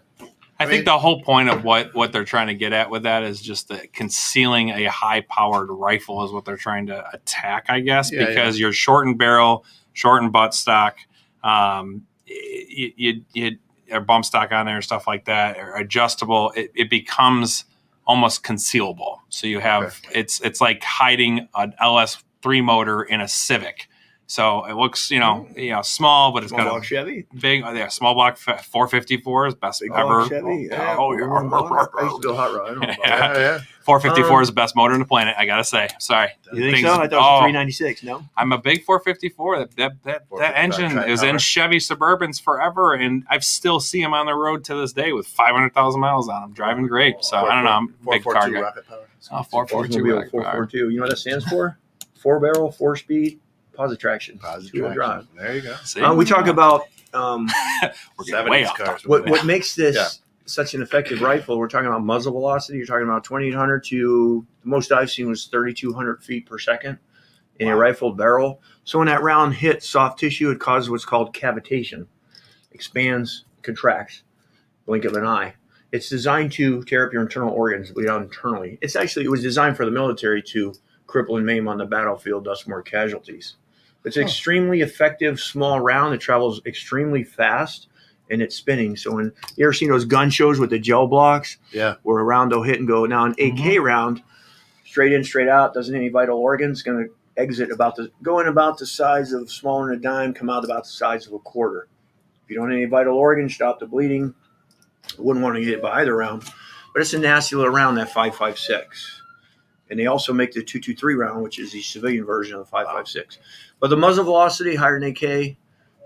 Speaker 1: I think the whole point of what they're trying to get at with that is just the concealing a high-powered rifle is what they're trying to attack, I guess, because you're shortened barrel, shortened butt stock, you or bump stock on there and stuff like that, or adjustable. It becomes almost concealable. So you have it's like hiding an LS3 motor in a Civic. So it looks, small, but it's got a
Speaker 3: Chevy.
Speaker 1: Big, small block 454 is best ever.
Speaker 3: Chevy.
Speaker 1: I
Speaker 3: used to do a hot rod. I don't know about that.
Speaker 1: 454 is the best motor on the planet. I gotta say. Sorry.
Speaker 3: You think so? I thought it was 396. No.
Speaker 1: I'm a big 454. That engine is in Chevy Suburbans forever, and I still see them on the road to this day with 500,000 miles on them, driving great. So I don't know. I'm a big car guy.
Speaker 2: Rocket power.
Speaker 1: 442.
Speaker 3: You know what that stands for? 4-barrel, 4-speed. Positive traction. Drive.
Speaker 2: There you go.
Speaker 3: We talk about
Speaker 1: we're getting way off cars.
Speaker 3: What makes this such an effective rifle. We're talking about muzzle velocity. You're talking about 2,800 to the most I've seen was 3,200 feet per second in a rifled barrel. So when that round hits soft tissue, it causes what's called cavitation. Expands, contracts, blink of an eye. It's designed to tear up your internal organs, bleed out internally. It was designed for the military to cripple and maim on the battlefield, thus more casualties. It's an extremely effective small round. It travels extremely fast, and it's spinning. So when you ever seen those gun shows with the gel blocks, where a round will hit and go. Now an AK round, straight in, straight out, doesn't hit any vital organs. Going to exit go in about the size of smaller than a dime, come out about the size of a quarter. If you don't hit any vital organs, stop the bleeding. I wouldn't want to get hit by either round, but it's a nasty little round, that 5.56. And they also make the 223 round, which is the civilian version of the 5.56. But the muzzle velocity, higher than AK,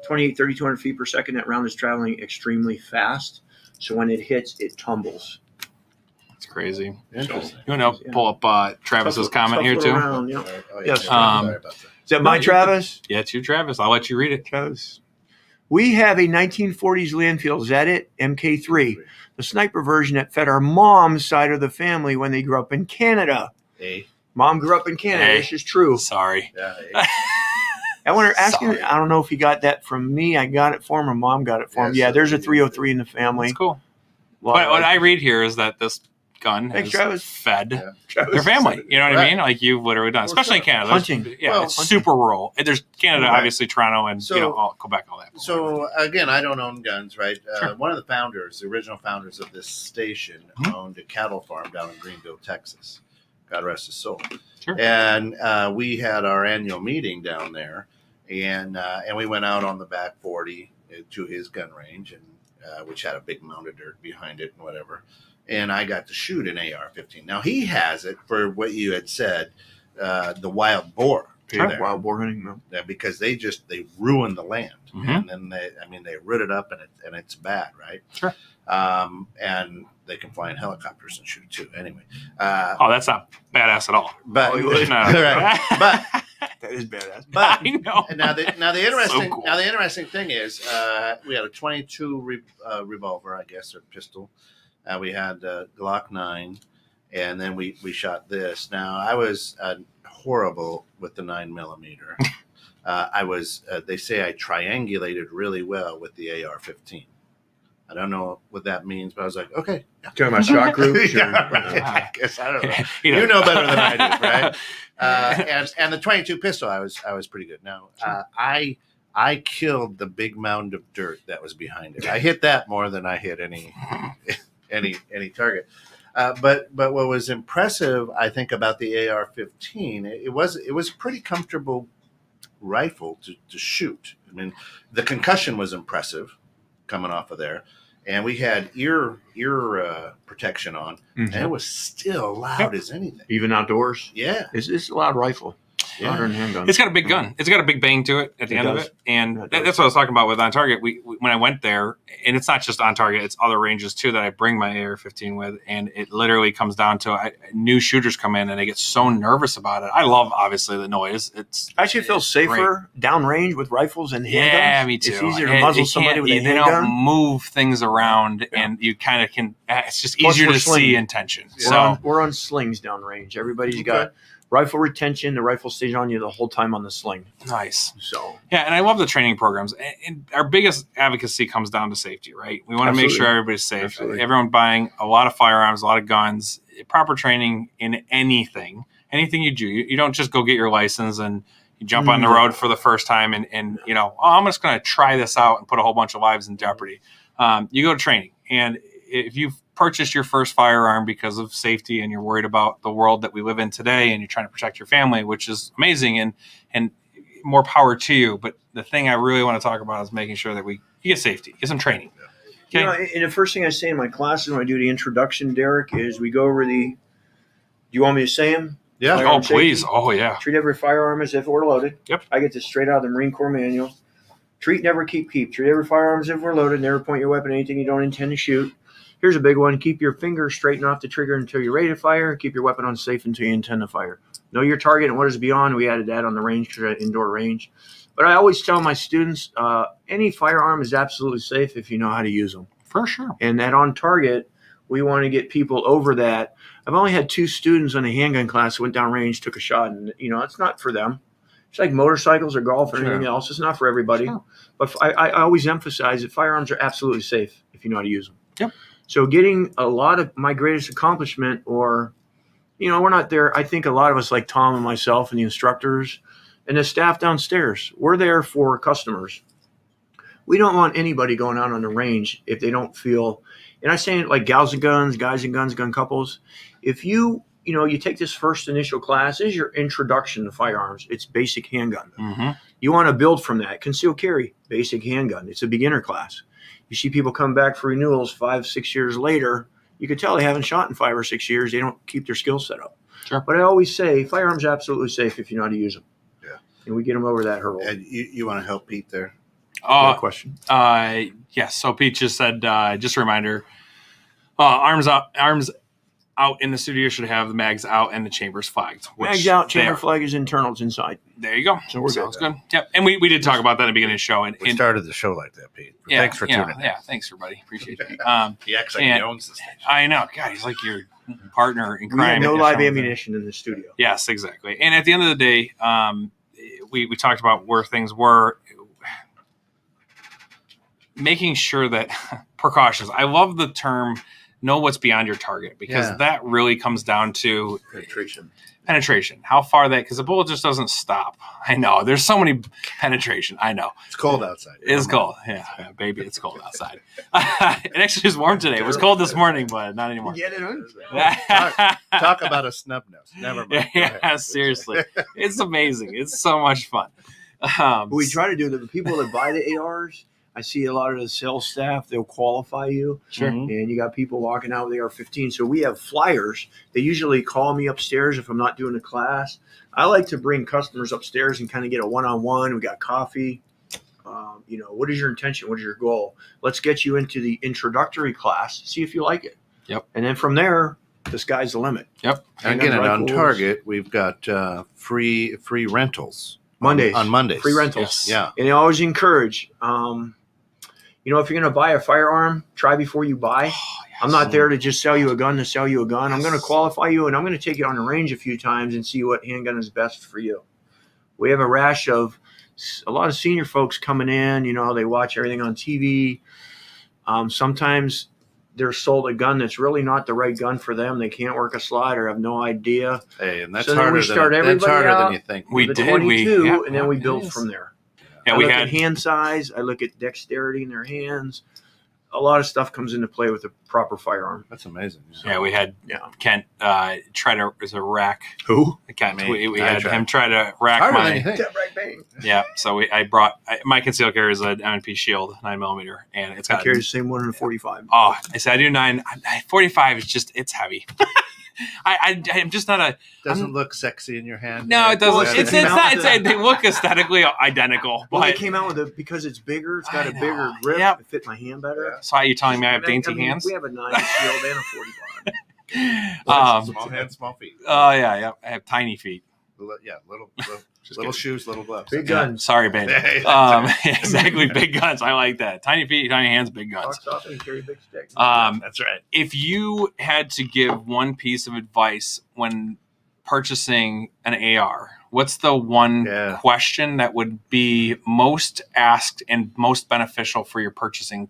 Speaker 3: 3,200 feet per second. That round is traveling extremely fast. So when it hits, it tumbles.
Speaker 1: It's crazy.
Speaker 2: Interesting.
Speaker 1: You want to pull up Travis's comment here, too?
Speaker 3: Round,
Speaker 2: Yes.
Speaker 3: Sorry about that. Is that mine, Travis?
Speaker 1: Yeah, it's you, Travis. I'll let you read it.
Speaker 3: Travis. We have a 1940s Landfield Zedit MK3, the sniper version that fed our mom's side of the family when they grew up in Canada. Mom grew up in Canada. This is true.
Speaker 1: Sorry.
Speaker 3: I don't know if he got that from me. I got it for him, or Mom got it for him. Yeah, there's a 303 in the family.
Speaker 1: That's cool. But what I read here is that this gun has fed their family. You know what I mean? Like you've literally done, especially in Canada.
Speaker 3: Hunting.
Speaker 1: It's super rural. There's Canada, obviously, Toronto, and Quebec, all that.
Speaker 2: So again, I don't own guns, right? One of the original founders of this station, owned a cattle farm down in Greenville, Texas. God rest his soul.
Speaker 1: Sure.
Speaker 2: And we had our annual meeting down there, and we went out on the back 40 to his gun range, and which had a big mound of dirt behind it and whatever. And I got to shoot an AR-15. Now he has it for what you had said, the wild boar.
Speaker 3: Wild boar hunting,
Speaker 2: because they ruined the land, and then they root it up, and it's bad, right?
Speaker 1: Sure.
Speaker 2: And they can fly in helicopters and shoot too. Anyway,
Speaker 1: that's not badass at all.
Speaker 2: But
Speaker 1: no.
Speaker 2: right. But
Speaker 3: That is badass.
Speaker 2: But
Speaker 1: I know.
Speaker 2: now the interesting
Speaker 1: cool.
Speaker 2: now the interesting thing is we had a 22 revolver, I guess, or pistol. We had Glock 9, and then we shot this. Now I was horrible with the 9mm. I was. They say I triangulated really well with the AR-15. I don't know what that means, but I was like, okay.
Speaker 3: Talking about shot groups?
Speaker 2: Yeah, right. I guess I don't know. You know better than I do, right? And the 22 pistol, I was pretty good. Now, I killed the big mound of dirt that was behind it. I hit that more than I hit any target. But what was impressive, I think, about the AR-15, it was a pretty comfortable rifle to shoot. I mean, the concussion was impressive coming off of there, and we had ear protection on, and it was still loud as anything.
Speaker 3: Even outdoors?
Speaker 2: Yeah.
Speaker 3: It's a loud rifle.
Speaker 2: Yeah.
Speaker 3: Louder than handgun.
Speaker 1: It's got a big gun. It's got a big bang to it at the end of it. And that's what I was talking about with On Target. We when I went there, and it's not just On Target, it's other ranges too that I bring my AR-15 with. And it literally comes down to new shooters come in and they get so nervous about it. I love, obviously, the noise.
Speaker 3: I actually feel safer downrange with rifles and handguns.
Speaker 1: Yeah, me too.
Speaker 3: It's easier to muzzle somebody with a handgun.
Speaker 1: They don't move things around, and you kind of can. It's just easier to see intention. So
Speaker 3: we're on slings downrange. Everybody's got rifle retention. The rifle stays on you the whole time on the sling.
Speaker 1: Nice.
Speaker 3: So
Speaker 1: yeah, and I love the training programs. And our biggest advocacy comes down to safety, right? We want to make sure everybody's safe.
Speaker 3: Absolutely.
Speaker 1: Everyone buying a lot of firearms, a lot of guns, proper training in anything you do. You don't just go get your license and you jump on the road for the first time and I'm just going to try this out and put a whole bunch of lives in jeopardy. You go to training, and if you've purchased your first firearm because of safety and you're worried about the world that we live in today and you're trying to protect your family, which is amazing and more power to you. But the thing I really want to talk about is making sure that you get safety, get some training. Okay.
Speaker 3: And the first thing I say in my classes when I do the introduction, Derek, is we go over do you want me to say them?
Speaker 2: Yeah.
Speaker 3: Firearm
Speaker 1: Please.
Speaker 3: safety.
Speaker 1: Oh, yeah.
Speaker 3: Treat every firearm as if it were loaded.
Speaker 1: Yep.
Speaker 3: I get this straight out of the Marine Corps manual. Treat, never keep. Treat every firearm as if it were loaded. Never point your weapon at anything you don't intend to shoot. Here's a big one. Keep your finger straight off the trigger until you're ready to fire. Keep your weapon unsafe until you intend to fire. Know your target and what is beyond. We added that on the range because we're at indoor range. But I always tell my students, any firearm is absolutely safe if you know how to use them.
Speaker 1: For sure.
Speaker 3: And that on target, we want to get people over that. I've only had 2 students in a handgun class who went down range, took a shot, and it's not for them. It's like motorcycles or golf or anything else. It's not for everybody. Sure. But I always emphasize that firearms are absolutely safe if you know how to use them.
Speaker 1: Yep.
Speaker 3: So getting a lot of my greatest accomplishment, or, we're not there. I think a lot of us, like Tom and myself and the instructors and the staff downstairs, we're there for customers. We don't want anybody going out on the range if they don't feel, and I say it like gals and guns, guys and guns, gun couples. If you take this first initial class, this is your introduction to firearms. It's basic handgun.
Speaker 1: Mm-hmm.
Speaker 3: You want to build from that. Concealed carry, basic handgun. It's a beginner class. You see people come back for renewals 5-6 years later. You can tell they haven't shot in 5 or 6 years. They don't keep their skill set up. Sure. But I always say firearms are absolutely safe if you know how to use them.
Speaker 2: Yeah.
Speaker 3: And we get them over that hurdle.
Speaker 2: And you want to help Pete there?
Speaker 3: Question.
Speaker 1: Yes. So Pete just said, just a reminder, arms out in the studio should have the mags out and the chambers flagged.
Speaker 3: Mags out, chamber flag is internal, it's inside.
Speaker 1: There you go.
Speaker 3: So we're
Speaker 1: Sounds good. Yep. And we did talk about that at the beginning of the show. And
Speaker 2: we started the show like that, Pete.
Speaker 1: Yeah,
Speaker 2: thanks for tuning in.
Speaker 1: Yeah, thanks, everybody. Appreciate it.
Speaker 2: He acts like he owns this station.
Speaker 1: I know. God, he's like your partner in
Speaker 3: We
Speaker 1: crime.
Speaker 3: have no live ammunition in the studio.
Speaker 1: Yes, exactly. And at the end of the day, we talked about where things were. Making sure that precautions. I love the term know what's beyond your target, because that really comes down to penetration. How far because the bullet just doesn't stop. I know there's so many penetration. I know
Speaker 2: it's cold outside.
Speaker 1: It's cold. Yeah, baby, it's cold outside. It actually is warm today. It was cold this morning, but not anymore.
Speaker 3: Get it
Speaker 2: talk about a snub nose. Never mind.
Speaker 1: Yeah, seriously, it's amazing. It's so much fun.
Speaker 3: We try to do the people that buy the ARs. I see a lot of the sales staff, they'll qualify you.
Speaker 1: Sure.
Speaker 3: And you got people walking out with the AR-15. So we have flyers. They usually call me upstairs if I'm not doing a class. I like to bring customers upstairs and kind of get a one-on-one. We got coffee. What is your intention? What is your goal? Let's get you into the introductory class, see if you like it.
Speaker 1: Yep.
Speaker 3: And then from there, the sky's the limit.
Speaker 1: Yep.
Speaker 2: And again, on Target, we've got free rentals
Speaker 3: Mondays.
Speaker 2: on Mondays.
Speaker 3: Free rentals.
Speaker 2: Yes. Yeah.
Speaker 3: And I always encourage, if you're going to buy a firearm, try before you buy.
Speaker 1: Oh, yes.
Speaker 3: I'm not there to just sell you a gun to sell you a gun. I'm going to qualify you, and I'm going to take you on the range a few times and see what handgun is best for you. We have a rash of a lot of senior folks coming in. They watch everything on TV. Sometimes they're sold a gun that's really not the right gun for them. They can't work a slide or have no idea.
Speaker 2: Hey, and that's
Speaker 3: so
Speaker 2: harder,
Speaker 3: then we start everybody
Speaker 2: than you think.
Speaker 1: We
Speaker 3: with
Speaker 1: did.
Speaker 3: 22, and then we build from there.
Speaker 1: Yeah,
Speaker 3: I
Speaker 1: we
Speaker 3: look
Speaker 1: had
Speaker 3: at hand size. I look at dexterity in their hands. A lot of stuff comes into play with a proper firearm.
Speaker 2: That's amazing.
Speaker 1: Yeah, we had Kent try to rack.
Speaker 2: Who?
Speaker 1: Kent.
Speaker 2: Me.
Speaker 1: We had him try to rack
Speaker 2: Harder than
Speaker 1: my.
Speaker 2: you think.
Speaker 1: Yeah, so I brought my concealed carry is an M&P Shield 9mm, and it's got.
Speaker 3: I carry the same one in a 45.
Speaker 1: Oh, I said I do 45 is just it's heavy. I'm just not a.
Speaker 2: Doesn't look sexy in your hand.
Speaker 1: No, it doesn't.
Speaker 3: Well,
Speaker 1: It's not. They look aesthetically identical.
Speaker 3: Well,
Speaker 1: but
Speaker 3: they came out with it because it's bigger. It's got a bigger grip.
Speaker 1: Yep.
Speaker 3: It fit my hand better.
Speaker 1: So are you telling me I have dainty hands?
Speaker 3: We have a 9 Shield and a 45.
Speaker 2: Small hands, small feet.
Speaker 1: Oh yeah. I have tiny feet.
Speaker 2: Little shoes, little gloves.
Speaker 3: Big guns.
Speaker 1: Sorry, babe. Exactly, big guns. I like that. Tiny feet, tiny hands, big guns.
Speaker 3: Talks off and carry big sticks.
Speaker 2: That's right.
Speaker 1: If you had to give one piece of advice when purchasing an AR, what's the one question that would be most asked and most beneficial for your purchasing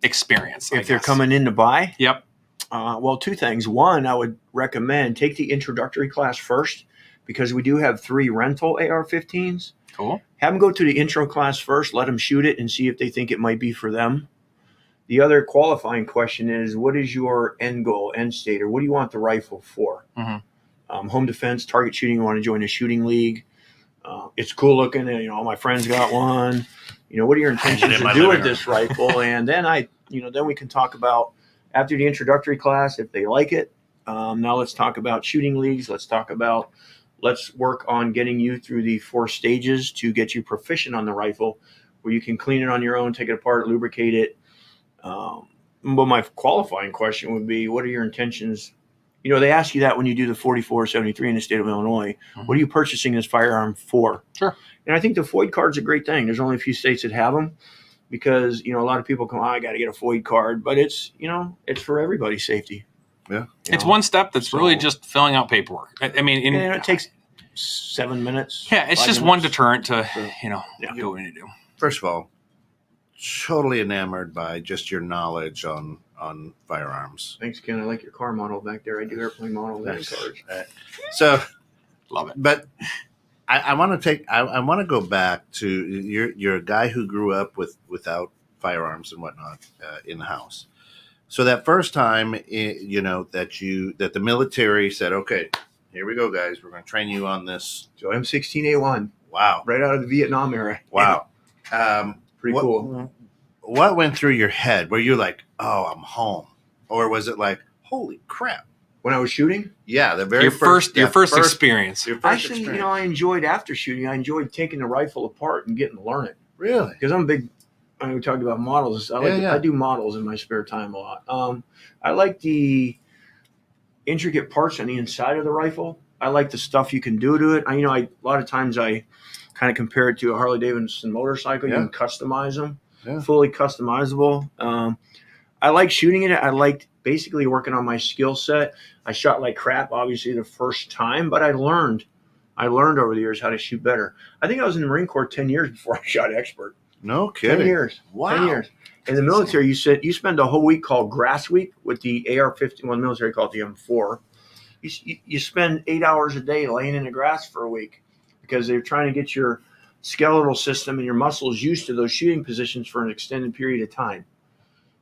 Speaker 1: experience?
Speaker 3: If they're coming in to buy?
Speaker 1: Yep.
Speaker 3: Well, two things. One, I would recommend take the introductory class first because we do have 3 rental AR-15s.
Speaker 1: Cool.
Speaker 3: Have them go to the intro class first. Let them shoot it and see if they think it might be for them. The other qualifying question is, what is your end goal, end state, or what do you want the rifle for?
Speaker 1: Mm-hmm.
Speaker 3: Home defense, target shooting, you want to join a shooting league. It's cool looking, and all my friends got one. What are your intentions to do with this rifle? And then then we can talk about after the introductory class if they like it. Now let's talk about shooting leagues. Let's work on getting you through the 4 stages to get you proficient on the rifle, where you can clean it on your own, take it apart, lubricate it. But my qualifying question would be, what are your intentions? They ask you that when you do the 4473 in the state of Illinois. Mm-hmm. What are you purchasing this firearm for?
Speaker 1: Sure.
Speaker 3: And I think the FOID card's a great thing. There's only a few states that have them because, a lot of people come, I got to get a FOID card. But it's for everybody's safety.
Speaker 2: Yeah.
Speaker 1: It's one step that's really just filling out paperwork. I mean,
Speaker 3: and it takes 7 minutes.
Speaker 1: Yeah, it's just
Speaker 3: 5 minutes.
Speaker 1: one deterrent to, do what you need to do.
Speaker 2: First of all, totally enamored by just your knowledge on firearms.
Speaker 3: Thanks, Ken. I like your car model back there. I do airplane models and cars.
Speaker 2: So,
Speaker 1: love it.
Speaker 2: But I want to go back to you're a guy who grew up without firearms and whatnot in the house. So that first time, that the military said, okay, here we go, guys. We're going to train you on this.
Speaker 3: So M16A1.
Speaker 2: Wow.
Speaker 3: Right out of the Vietnam era.
Speaker 2: Wow.
Speaker 3: Pretty cool.
Speaker 2: What went through your head? Were you like, oh, I'm home? Or was it like, holy crap?
Speaker 3: When I was shooting?
Speaker 2: Yeah,
Speaker 1: your first experience.
Speaker 3: Actually, I enjoyed after shooting. I enjoyed taking the rifle apart and getting to learn it.
Speaker 2: Really?
Speaker 3: Because I'm a big, we talked about models. I do models in my spare time a lot. I like the intricate parts on the inside of the rifle. I like the stuff you can do to it. A lot of times I kind of compare it to a Harley Davidson motorcycle.
Speaker 2: Yeah.
Speaker 3: You can customize them.
Speaker 2: Yeah.
Speaker 3: Fully customizable. I like shooting it. I liked basically working on my skill set. I shot like crap, obviously, the first time, but I learned over the years how to shoot better. I think I was in the Marine Corps 10 years before I shot expert.
Speaker 2: No kidding.
Speaker 3: 10 years.
Speaker 2: Wow.
Speaker 3: 10 years. In the military, you spend a whole week called grass week with the AR-15. Well, the military called it the M4. You spend 8 hours a day laying in the grass for a week because they're trying to get your skeletal system and your muscles used to those shooting positions for an extended period of time.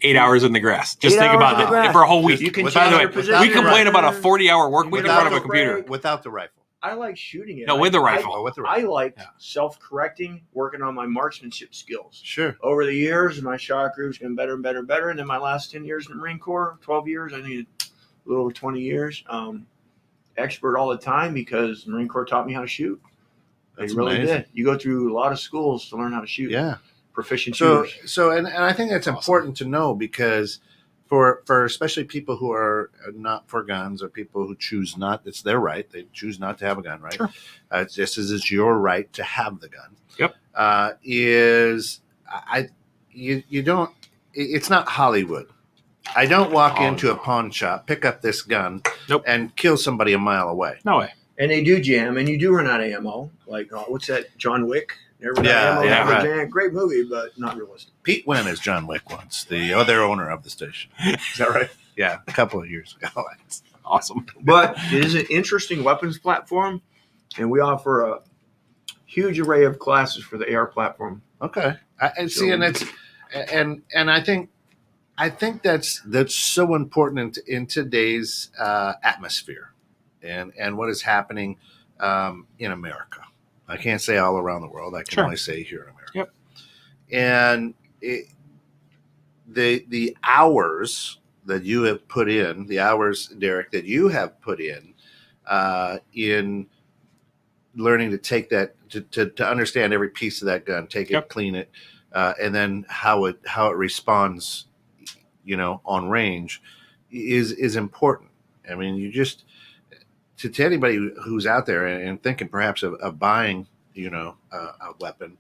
Speaker 1: 8 hours in the grass. Just think about that for a whole week. By the way, we complain about a 40-hour work week in front of a computer.
Speaker 2: Without the rifle.
Speaker 3: I like shooting it.
Speaker 1: No, with the rifle.
Speaker 2: With the rifle.
Speaker 3: I like self-correcting, working on my marksmanship skills.
Speaker 2: Sure.
Speaker 3: Over the years, my shot group's gotten better and better and better. And then my last 10 years in the Marine Corps, 12 years, I needed a little over 20 years. Expert all the time because the Marine Corps taught me how to shoot. They really did. You go through a lot of schools to learn how to shoot.
Speaker 2: Yeah.
Speaker 3: Proficient shooters.
Speaker 2: And I think that's important to know because for especially people who are not for guns or people who choose not, it's their right. They choose not to have a gun, right?
Speaker 1: Sure.
Speaker 2: Just as it's your right to have the gun.
Speaker 1: Yep.
Speaker 2: You don't, it's not Hollywood. I don't walk into a pawn shop, pick up this gun, and kill somebody a mile away.
Speaker 1: No way.
Speaker 3: And they do jam, and you do run out of ammo. Like, what's that, John Wick? Never run out of ammo, never jam. Great movie, but not realistic.
Speaker 2: Pete went as John Wick once, the other owner of the station.
Speaker 3: Is that right?
Speaker 2: Yeah, a couple of years ago.
Speaker 1: That's awesome.
Speaker 3: But it is an interesting weapons platform, and we offer a huge array of classes for the AR platform.
Speaker 2: Okay, I see, and it's and I think that's so important in today's atmosphere, and what is happening in America. I can't say all around the world. I can only say here in America.
Speaker 1: Yep.
Speaker 2: And the hours that you have put in, the hours, Derek, that you have put in learning to take that, to understand every piece of that gun, take it, clean it, and then how it responds, on range, is important. I mean, you just to anybody who's out there and thinking perhaps of buying, a weapon,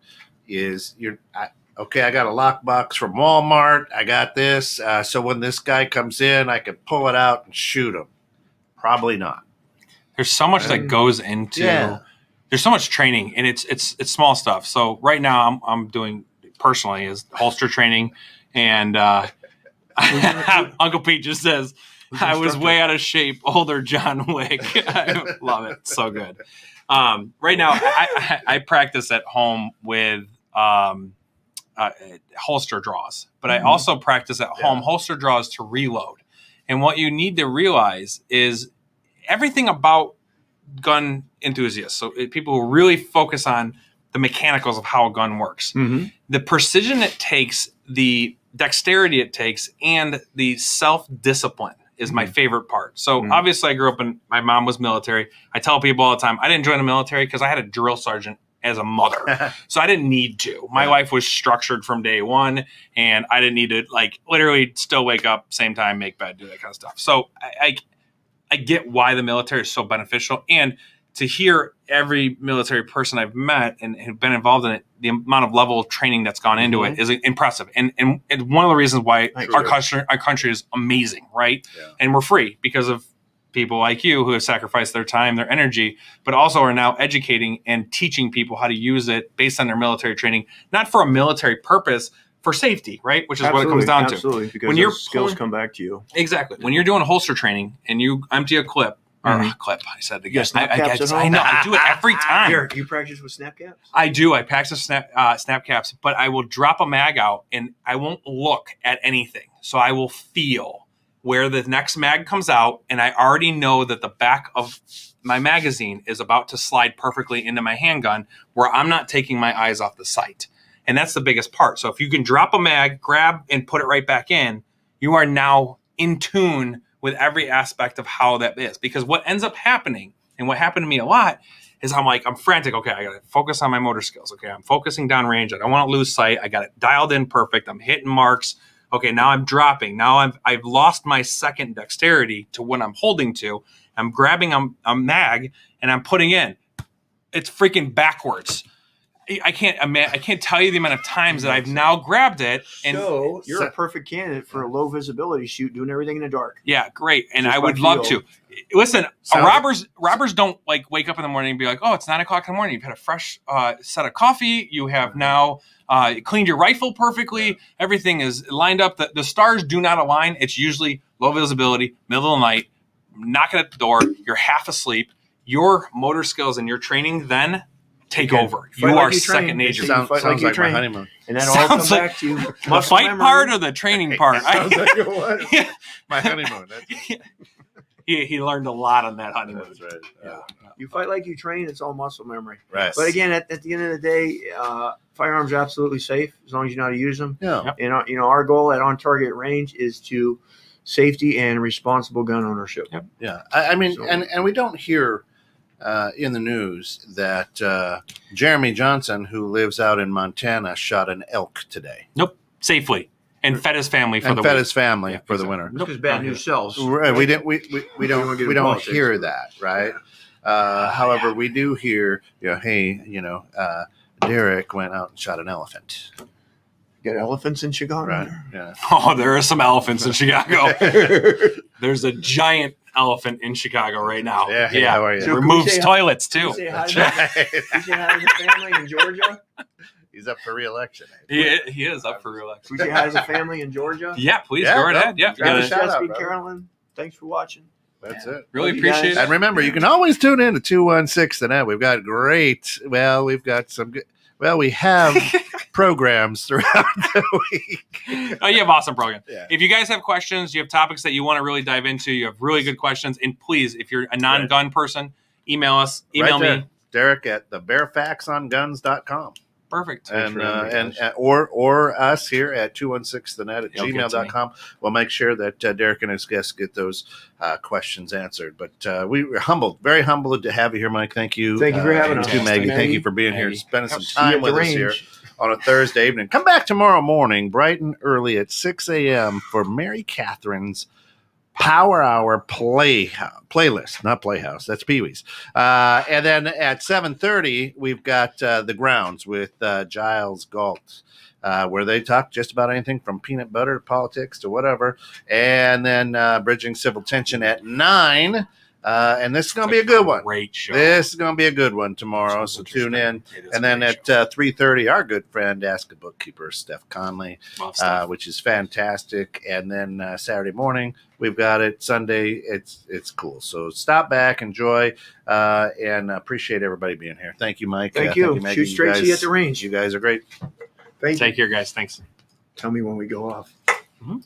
Speaker 2: okay, I got a lockbox from Walmart. I got this. So when this guy comes in, I can pull it out and shoot him. Probably not.
Speaker 1: There's so much that goes into. There's so much training, and it's small stuff. So right now, I'm doing personally is holster training, and Uncle Pete just says I was way out of shape, older John Wick. I love it, so good. Right now, I practice at home with holster draws, but I also practice at home holster draws to reload. And what you need to realize is everything about gun enthusiasts, so people who really focus on the mechanicals of how a gun works, the precision it takes, the dexterity it takes, and the self-discipline is my favorite part. So obviously I grew up my mom was military. I tell people all the time, I didn't join the military because I had a drill sergeant as a mother. So I didn't need to. My life was structured from day one, and I didn't need to literally still wake up, same time, make bed, do that kind of stuff. So I get why the military is so beneficial. And to hear every military person I've met and have been involved in it, the amount of level of training that's gone into it is impressive. And one of the reasons why our country is amazing, right? Yeah. And we're free because of people like you who have sacrificed their time, their energy, but also are now educating and teaching people how to use it based on their military training, not for a military purpose, for safety, right? Which is what it comes down to.
Speaker 3: Absolutely, because when your skills come back to you.
Speaker 1: Exactly. When you're doing holster training and you empty a clip, clip, I said it again. I know, I do it every time.
Speaker 3: Derek, you practice with snap caps?
Speaker 1: I do. I practice snap caps, but I will drop a mag out and I won't look at anything. So I will feel where the next mag comes out, and I already know that the back of my magazine is about to slide perfectly into my handgun where I'm not taking my eyes off the sight. And that's the biggest part. So if you can drop a mag, grab, and put it right back in, you are now in tune with every aspect of how that is. Because what ends up happening, and what happened to me a lot, is I'm frantic. Okay, I got to focus on my motor skills. Okay, I'm focusing down range. I don't want to lose sight. I got it dialed in perfect. I'm hitting marks. Okay, now I'm dropping. Now I've lost my second dexterity to what I'm holding to. I'm grabbing a mag, and I'm putting in. It's freaking backwards. I can't tell you the amount of times that I've now grabbed it. And
Speaker 3: so you're a perfect candidate for a low visibility shoot, doing everything in the dark.
Speaker 1: Yeah, great. And I would love to. Listen, robbers don't wake up in the morning and be like, oh, it's 9 o'clock in the morning. You've had a fresh set of coffee. You have now cleaned your rifle perfectly. Everything is lined up. The stars do not align. It's usually low visibility, middle of the night, knocking at the door. You're half asleep. Your motor skills and your training then take over. You are second nature.
Speaker 2: Sounds like my honeymoon.
Speaker 3: And that all comes back to
Speaker 1: the fight part or the training part.
Speaker 2: Sounds like it was. My honeymoon.
Speaker 1: He learned a lot on that honeymoon.
Speaker 2: That's right.
Speaker 3: Yeah. You fight like you train. It's all muscle memory.
Speaker 2: Right.
Speaker 3: But again, at the end of the day, firearms are absolutely safe as long as you know how to use them.
Speaker 2: Yeah.
Speaker 3: And our goal at On Target Range is to safety and responsible gun ownership.
Speaker 1: Yep.
Speaker 2: Yeah. I mean, and we don't hear in the news that Jeremy Johnson, who lives out in Montana, shot an elk today.
Speaker 1: Nope. Safely. And fed his family for
Speaker 2: and
Speaker 1: the
Speaker 2: fed
Speaker 1: week.
Speaker 2: his family
Speaker 1: Yeah,
Speaker 2: for the
Speaker 1: exactly.
Speaker 2: winter.
Speaker 3: Because bad news sells.
Speaker 2: Right. We don't
Speaker 3: don't get
Speaker 2: we don't
Speaker 3: politics.
Speaker 2: hear that, right? However, we do hear, hey, Derek went out and shot an elephant.
Speaker 3: Get elephants in Chicago.
Speaker 2: Right. Yeah.
Speaker 1: Oh, there are some elephants in Chicago. There's a giant elephant in Chicago right now.
Speaker 2: Yeah. Hey, how are you?
Speaker 3: So-
Speaker 1: Removes toilets
Speaker 3: Can
Speaker 1: too.
Speaker 3: we say hi
Speaker 2: That's
Speaker 3: to-
Speaker 2: right.
Speaker 3: can we say hi to the family in Georgia?
Speaker 2: He's up for re-election.
Speaker 1: He is up for re-election.
Speaker 3: Can we say hi to the family in Georgia?
Speaker 1: Yeah, please
Speaker 2: Yeah,
Speaker 1: go right
Speaker 2: go.
Speaker 1: ahead. Yeah,
Speaker 3: Travis,
Speaker 2: Shout out,
Speaker 3: Jessica,
Speaker 2: brother.
Speaker 3: Carolyn, thanks for watching.
Speaker 2: That's it.
Speaker 1: really
Speaker 3: Love you guys.
Speaker 1: appreciate
Speaker 2: And
Speaker 1: it.
Speaker 2: remember, you can always tune in to 216 the net. We've got we've got some good. Well, we have programs throughout the week.
Speaker 1: Oh, you have awesome programs.
Speaker 2: Yeah.
Speaker 1: If you guys have questions, you have topics that you want to really dive into, you have really good questions, and please, if you're a non-gun person, email us. Email
Speaker 2: Right there.
Speaker 1: me.
Speaker 2: Derek at thebearfactsonguns.com.
Speaker 1: Perfect.
Speaker 2: And or us here at 216thenet at
Speaker 1: It'll get to
Speaker 2: gmail.com. We'll make sure that Derek and his guests get those questions answered. But we were humbled, very humbled to have you here, Mike. Thank you.
Speaker 3: Thank you for having
Speaker 2: and
Speaker 3: us.
Speaker 2: to Maggie. Thank
Speaker 3: Maggie.
Speaker 2: you for being here,
Speaker 1: Maggie.
Speaker 2: spending some
Speaker 3: See you
Speaker 2: time
Speaker 3: at the
Speaker 2: with us here
Speaker 3: range.
Speaker 2: on a Thursday evening. Come back tomorrow morning, bright and early at 6 a.m. for Mary Catherine's Power Hour playlist, not Playhouse. That's Pee Wee's. And then at 7:30, we've got The Grounds with Giles Galt, where they talk just about anything from peanut butter to politics to whatever. And then Bridging Civil Tension at 9. And this is going to be a good one.
Speaker 1: Great show.
Speaker 2: This is going to be a good one tomorrow, so tune in.
Speaker 1: It is
Speaker 2: And then
Speaker 1: a
Speaker 2: at
Speaker 1: great show.
Speaker 2: 3:30, our good friend, Ask a Bookkeeper, Steph Conley,
Speaker 1: Love stuff.
Speaker 2: which is fantastic. And then Saturday morning, we've got it. Sunday, it's cool. So stop back, enjoy, and appreciate everybody being here. Thank you, Mike.
Speaker 3: Thank you.
Speaker 2: Maggie.
Speaker 3: Shoot straight,
Speaker 2: You
Speaker 3: see you at the range.
Speaker 2: You guys are great.
Speaker 3: Thank you.
Speaker 1: Take care, guys. Thanks.
Speaker 3: Tell me when we go off.
Speaker 1: Mhm.